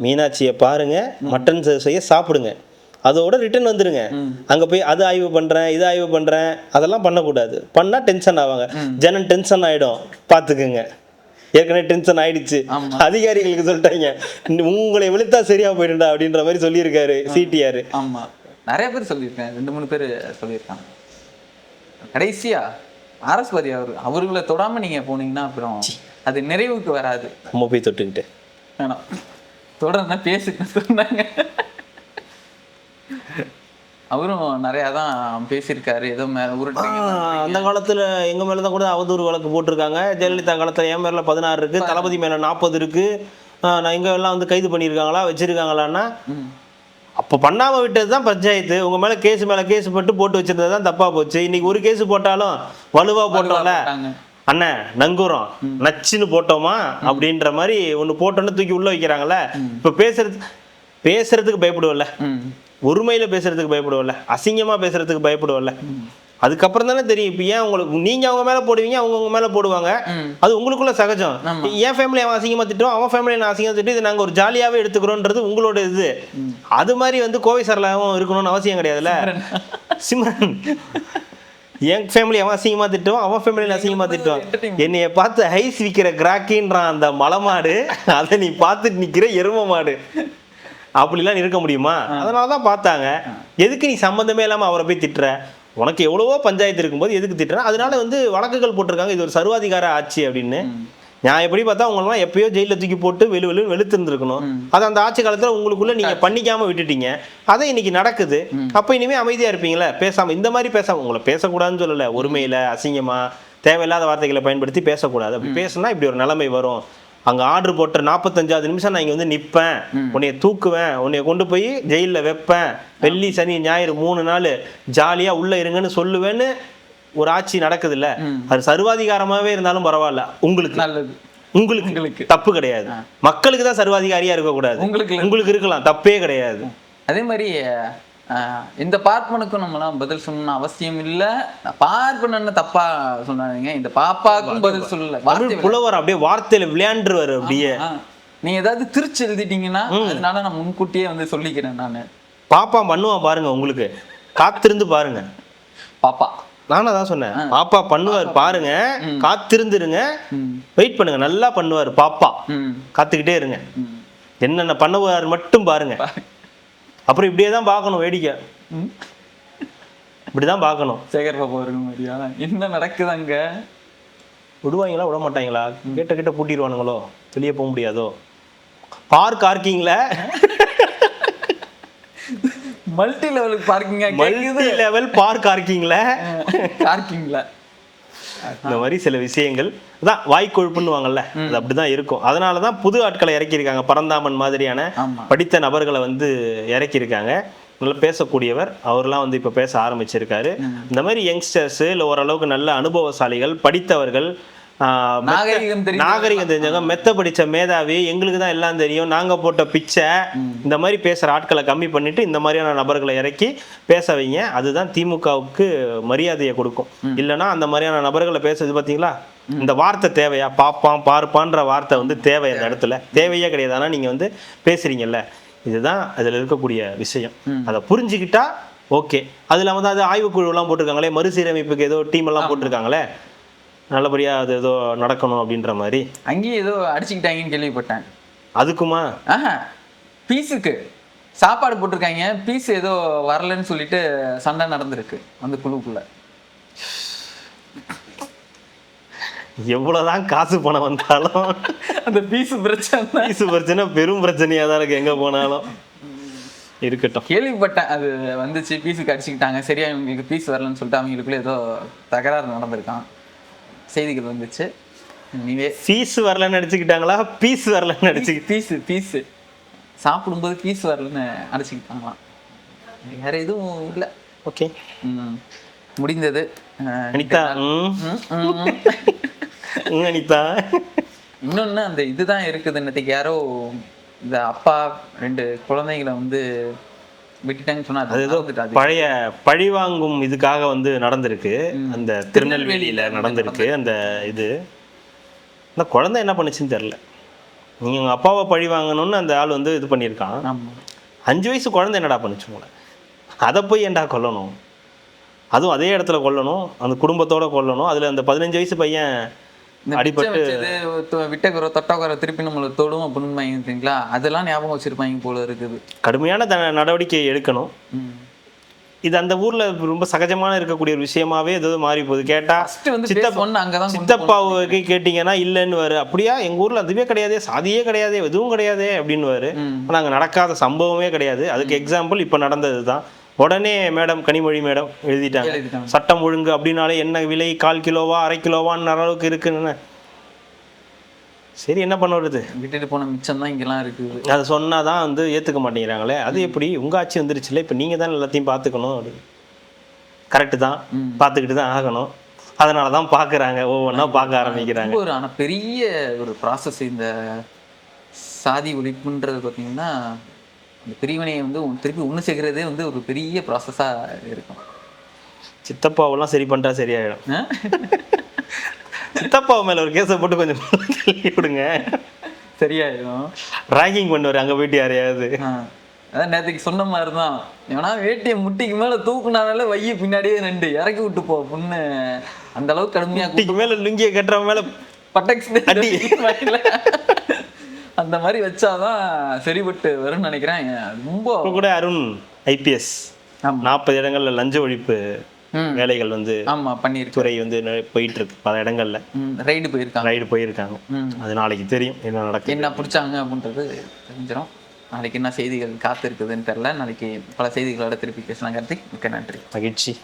மீனாட்சியை பாருங்க, மட்டன் செய்ய சாப்பிடுங்க, அதோட ரிட்டர்ன் வந்துடுங்க. அங்கே போய் அது ஆய்வு பண்ணுறேன், இது ஆய்வு பண்ணுறேன், அதெல்லாம் பண்ணக்கூடாது. பண்ணால் டென்ஷன் ஆவாங்க, ஜனம் டென்ஷன் ஆகிடும், பார்த்துக்குங்க. ஏற்கனவே டென்ஷன் ஆயிடுச்சு. அதிகாரிகளுக்கு சொல்லிட்டாங்க, உங்களை வெளுத்தா சரியா போயிடுண்டா அப்படின்ற மாதிரி சொல்லியிருக்காரு சிடிஆர். ஆமாம், நிறைய பேர் சொல்லியிருக்கேன், 2-3 பேர் சொல்லியிருக்காங்க. கடைசியா அரசுபதி அவர்களை தொடாம நீங்க போனீங்கன்னா அப்புறம் அது நிறைவுக்கு வராது. நம்ம போய் தொட்டுக்கிட்டு வேணாம், தொடர்ந்து பேசிட்டு சொன்னாங்க. அவரும் நிறையா தான் பேசியிருக்காரு. ஏதோ அந்த காலத்தில் எங்கள் மேலே தான் கூட அவதூறு வழக்கு போட்டிருக்காங்க. ஜெயலலிதா காலத்தில் என் மேலே 16 இருக்குது, தளபதி மேலே 40 இருக்குது. நான் இங்கே எல்லாம் வந்து கைது பண்ணியிருக்காங்களா, வச்சிருக்காங்களான்னா அப்போ பண்ணாமல் விட்டது தான் பஞ்சாயத்து. உங்கள் மேலே கேஸ் போட்டு வச்சிருந்தது தான் தப்பாக போச்சு. இன்னைக்கு ஒரு கேஸ் போட்டாலும் வலுவாக போட்டோம்ல அண்ணன், நங்கூரம் நச்சுன்னு போட்டோமா அப்படின்ற மாதிரி ஒன்று போட்டோன்னு தூக்கி உள்ளே வைக்கிறாங்களே. இப்போ பேசுறதுக்கு பயப்படுவல்ல, ஒருமையில் பேசுறதுக்கு பயப்படுவல்ல, அசிங்கமாக பேசுறதுக்கு பயப்படுவல்ல. அதுக்கப்புறம் தானே தெரியும் இப்போ ஏன் உங்களுக்கு நீங்கள் அவங்க மேலே போடுவீங்க, அவங்க உங்க மேலே போடுவாங்க. அது உங்களுக்குள்ள சகஜம். என் ஃபேமிலி அவன் அசிங்கமாக திட்டுவோம், அவன் ஃபேமிலி நான் அசிங்கமாக திட்டு, இது நாங்கள் ஒரு ஜாலியாகவே எடுத்துக்கிறோன்றது உங்களோட இது. அது மாதிரி வந்து கோவை சரளாவும் இருக்கணும்னு அவசியம் கிடையாதுல்ல. சிம்ரன், என் ஃபேமிலி அவன் அசிங்கமாக திட்டுவான், அவன் ஃபேமிலியில் அசிங்கமாக திட்டுவான். என்னைய பார்த்து ஐஸ் விற்கிற கிராக்கின்றான் அந்த மலை மாடு, அதை நீ பார்த்துட்டு நிற்கிற எரும மாடு. அப்படிலாம் இருக்க முடியுமா? அதனால தான் பார்த்தாங்க. எதுக்கு நீ சம்மந்தமே இல்லாமல் அவரை போய் திட்டுற? உனக்கு எவ்வளவோ பஞ்சாயத்து இருக்கும்போது எதுக்கு திட்டுறேன்? அதனால வந்து வழக்குகள் போட்டிருக்காங்க, இது ஒரு சர்வாதிகார ஆட்சி அப்படின்னு. நான் எப்படி பார்த்தா உங்களெல்லாம் எப்பயோ ஜெயிலில் தூக்கி போட்டு வெளுத்திருந்துருக்கணும். அது அந்த ஆட்சி காலத்தில் உங்களுக்குள்ள நீங்கள் பண்ணிக்காமல் விட்டுட்டீங்க. அதை இன்னைக்கு நடக்குது. அப்போ இனிமேல் அமைதியாக இருப்பீங்களா? பேசாமல் இந்த மாதிரி பேசாமல், உங்களை பேசக்கூடாதுன்னு சொல்லலை, ஒருமையில் அசிங்கமாக தேவையில்லாத வார்த்தைகளை பயன்படுத்தி பேசக்கூடாது. அப்படி பேசுனா இப்படி ஒரு நிலைமை வரும். அங்கே ஆர்டர் போட்ட 45வது நிமிஷம் நான் இங்கே வந்து நிற்பேன், உன்னைய தூக்குவேன், உன்னைய கொண்டு போய் ஜெயிலில் வைப்பேன், வெள்ளி சனி ஞாயிறு 3 நாள் ஜாலியாக உள்ளே இருங்கன்னு சொல்லுவேன்னு ஒரு ஆட்சி நடக்குது இல்லை? அது சர்வாதிகாரமாகவே இருந்தாலும் பரவாயில்ல, உங்களுக்கு நல்லது, உங்களுக்கு தப்பு கிடையாது. மக்களுக்கு தான் சர்வாதிகாரியாக இருக்கக்கூடாது, உங்களுக்கு இருக்கலாம், தப்பே கிடையாது. அதே மாதிரி இந்த பார்ப்பனுக்கும் நம்மளாம் பதில் சொல்லணும்னு அவசியம் இல்லை. பார்ப்பனன்னு தப்பா சொன்னாங்க, இந்த பாப்பாக்கும் பதில் சொல்லல. புலவர் அப்படியே வார்த்தையில விளையாண்டுருவாரு. அப்படியே நீங்க ஏதாவது திருச்சி எழுதிட்டீங்கன்னா அதனால நான் முன்கூட்டியே வந்து சொல்லிக்கிறேன். நான் பாப்பா பண்ணுவான் பாருங்க, உங்களுக்கு காத்திருந்து பாருங்க. பாப்பா நானும் தான் சொன்னேன், பாப்பா பண்ணுவார் பாருங்க, காத்திருந்துருங்க, வெயிட் பண்ணுங்க, நல்லா பண்ணுவார் பாப்பா, காத்துக்கிட்டே இருங்க, என்னென்ன பண்ணுவார் மட்டும் பாருங்க. அப்புறம் இப்படியே தான் பார்க்கணும், வேடிக்கை இப்படிதான் பார்க்கணும். சேகர் பாப்பா இருக்க மாதிரியா? என்ன நடக்குது அங்க? விடுவாங்களா விட மாட்டாங்களா? கிட்ட பூட்டிடுவானுங்களோ, வெளியே போக முடியாதோ? பார்க் பார்க்கிங்ல multi level parking, multi level park பார்க்கிங்ல இந்த மாதிரி சில விஷயங்கள் தான் வாய்க்கொழுப்புன்னுவாங்கல்ல, அது அப்படிதான் இருக்கும். அதனால தான் புது ஆட்களை இறக்கியிருக்காங்க, பரந்தாமன் மாதிரியான படித்த நபர்களை வந்து இறக்கியிருக்காங்க. நல்லா பேசக்கூடியவர் அவர்லாம் வந்து இப்போ பேச ஆரம்பிச்சிருக்காரு. இந்த மாதிரி யங்ஸ்டர்ஸ் இல்லை ஓரளவுக்கு நல்ல அனுபவசாலிகள், படித்தவர்கள், நாகரிகம் தெரிஞ்சவங்க, மெத்த படிச்ச மேதாவி, எங்களுக்கு தான் எல்லாம் தெரியும், நாங்க போட்ட பிச்சை, இந்த மாதிரி பேசுற ஆட்களை கம்மி பண்ணிட்டு இந்த மாதிரியான நபர்களை இறக்கி பேச வைங்க. அதுதான் திமுகவுக்கு மரியாதையை கொடுக்கும். இல்லைன்னா அந்த மாதிரியான நபர்களை பேசுறது பார்த்தீங்களா, இந்த வார்த்தை தேவையா? பாப்பான் பார்ப்பான்ற வார்த்தை வந்து தேவை அந்த இடத்துல தேவையே கிடையாது. ஆனால் நீங்க வந்து பேசுறீங்கல்ல, இதுதான் அதில் இருக்கக்கூடிய விஷயம். அதை புரிஞ்சுக்கிட்டா ஓகே. அது இல்லாமல் தான் அது ஆய்வுக்குழுலாம் போட்டிருக்காங்களே, மறுசீரமைப்புக்கு ஏதோ டீம் எல்லாம் போட்டிருக்காங்களே, நல்லபடியா அது ஏதோ நடக்கணும் அப்படின்ற மாதிரி. அங்கேயும் ஏதோ அடிச்சுக்கிட்டாங்கன்னு கேள்விப்பட்டேன். அதுக்குமா? பீஸுக்கு சாப்பாடு போட்டிருக்காங்க, பீஸ் ஏதோ வரலன்னு சொல்லிட்டு சண்டை நடந்திருக்கு அந்த குழுக்குள்ள. எவ்வளவுதான் காசு பணம் வந்தாலும் அந்த பீஸ் பிரச்சனை பெரும் பிரச்சனையா தான் இருக்கு, எங்க போனாலும். இருக்கட்டும், கேள்விப்பட்டேன் அது வந்துச்சு, பீஸுக்கு அடிச்சுக்கிட்டாங்க, சரியா இவங்களுக்கு பீஸ் வரலன்னு சொல்லிட்டு அவங்களுக்குள்ள ஏதோ தகராறு நடந்திருக்கான், செய்திகள் வந்துச்சு. ஃபீஸ் வரலன்னு அடிச்சுக்கிட்டாங்களா, பீஸ் வரலன்னு அடிச்சு பீஸ் சாப்பிடும்போது பீஸ் வரலன்னு அடிச்சுக்கிட்டாங்களாம். வேற எதுவும் இல்லை. ஓகே, முடிந்தது. அனிதா. அனிதா இன்னொன்னு அந்த இதுதான் இருக்குது. இன்னைக்கு யாரோ இந்த அப்பா 2 குழந்தைங்களை வந்து விட்டுட்டாங்கன்னு சொன்னா அது ஏதோ பழைய பழிவாங்கும் இதுக்காக வந்து நடந்திருக்கு. அந்த திருநெல்வேலியில நடந்திருக்கு அந்த இது. அந்த குழந்தை என்ன பண்ணுச்சுன்னு தெரியல. நீங்க உங்க அப்பாவை பழி வாங்கணும்னு அந்த ஆள் வந்து இது பண்ணியிருக்கான். 5 வயசு குழந்தை என்னடா பண்ணுச்சு உங்களை? அதை போய் ஏன்டா கொல்லணும்? அதுவும் அதே இடத்துல கொல்லணும், அந்த குடும்பத்தோட கொல்லணும். அதுல அந்த 15 வயசு பையன் அடிபட்டு விட்டக்குற தொட்டக்குற திருப்பி நம்மளை தொடும் அப்படின்னு வாங்கிங்களா, அதெல்லாம் ஞாபகம் வச்சிருப்பாங்க போல இருக்குது. கடுமையான நடவடிக்கை எடுக்கணும். இது அந்த ஊர்ல ரொம்ப சகஜமான இருக்கக்கூடிய ஒரு விஷயமாவே ஏதோ மாறி போகுது. கேட்டா சித்தப்பாவுக்கு கேட்டீங்கன்னா இல்லைன்னு வாரு. அப்படியா, எங்க ஊர்ல அதுவே கிடையாதே, சாதியே கிடையாதே, எதுவும் கிடையாதே அப்படின்னு வாரு. ஆனா அங்க நடக்காத சம்பவமே கிடையாது. அதுக்கு எக்ஸாம்பிள் இப்ப நடந்தது தான். உடனே மேடம், கனிமொழி மேடம் எழுதிட்டாங்க, சட்டம் ஒழுங்கு அப்படின்னாலே என்ன விலை, 1/4 கிலோவா 1/2 கிலோவான்னு அளவுக்கு இருக்குன்னு. சரி, என்ன பண்ண வருது? விட்டுட்டு போன மிச்சம் தான் இங்கெல்லாம் இருக்குது. அதை சொன்னாதான் வந்து ஏற்றுக்க மாட்டேங்கிறாங்களே. அது எப்படி? உங்கள் ஆட்சி வந்துருச்சுல, இப்போ நீங்கள் தான் எல்லாத்தையும் பார்த்துக்கணும். அப்படி கரெக்டு தான், பார்த்துக்கிட்டு தான் ஆகணும். அதனால தான் பார்க்குறாங்க, ஒவ்வொன்றா பார்க்க ஆரம்பிக்கிறாங்க. ஆனால் பெரிய ஒரு ப்ராசஸ் இந்த சாதி ஒழிப்புன்றது பார்த்தீங்கன்னா, அந்த பிரிவினையை வந்து திருப்பி ஒன்று சேர்க்கிறதே வந்து ஒரு பெரிய ப்ராசஸாக இருக்கும். சித்தப்பாவெல்லாம் சரி பண்ணிட்டா சரியாயிடும். சித்தப்பா மேல ஒரு கேஸை போட்டு கொஞ்சம் தள்ளி விடுங்க, சரியாயிடும். ராகிங் பண்ணுவார் அங்கே போயிட்டு யாரையாவது. அதான் நேற்றுக்கு சொன்ன மாதிரி தான், ஏன்னா வேட்டியை முட்டிக்கு மேலே தூக்குனால வைய பின்னாடியே 2 இறக்கி விட்டு போ பொண்ணு. அந்த அளவுக்கு கடுமையாக முட்டிக்கு மேலே லுங்கியை கட்டுற மேலே பட்டக்ஸ் அடி அந்த மாதிரி வச்சாதான் சரிபட்டு வரும்னு நினைக்கிறேன். ரொம்ப கூட அருண் IPS 40 இடங்கள்ல லஞ்ச ஒழிப்பு வேலைகள் வந்து துறை வந்து போயிட்டு இருக்கு. பல இடங்கள்ல ரைடு போயிருக்காங்க. அது நாளைக்கு தெரியும் என்ன நடக்கும், என்ன பிடிச்சாங்க அப்படின்றது தெரிஞ்சிடும். நாளைக்கு என்ன செய்திகள் காத்து இருக்குதுன்னு தெரியல. நாளைக்கு பல செய்திகளோட திருப்பி பேசலாம். கார்த்திக், மிக்க நன்றி. மகிழ்ச்சி.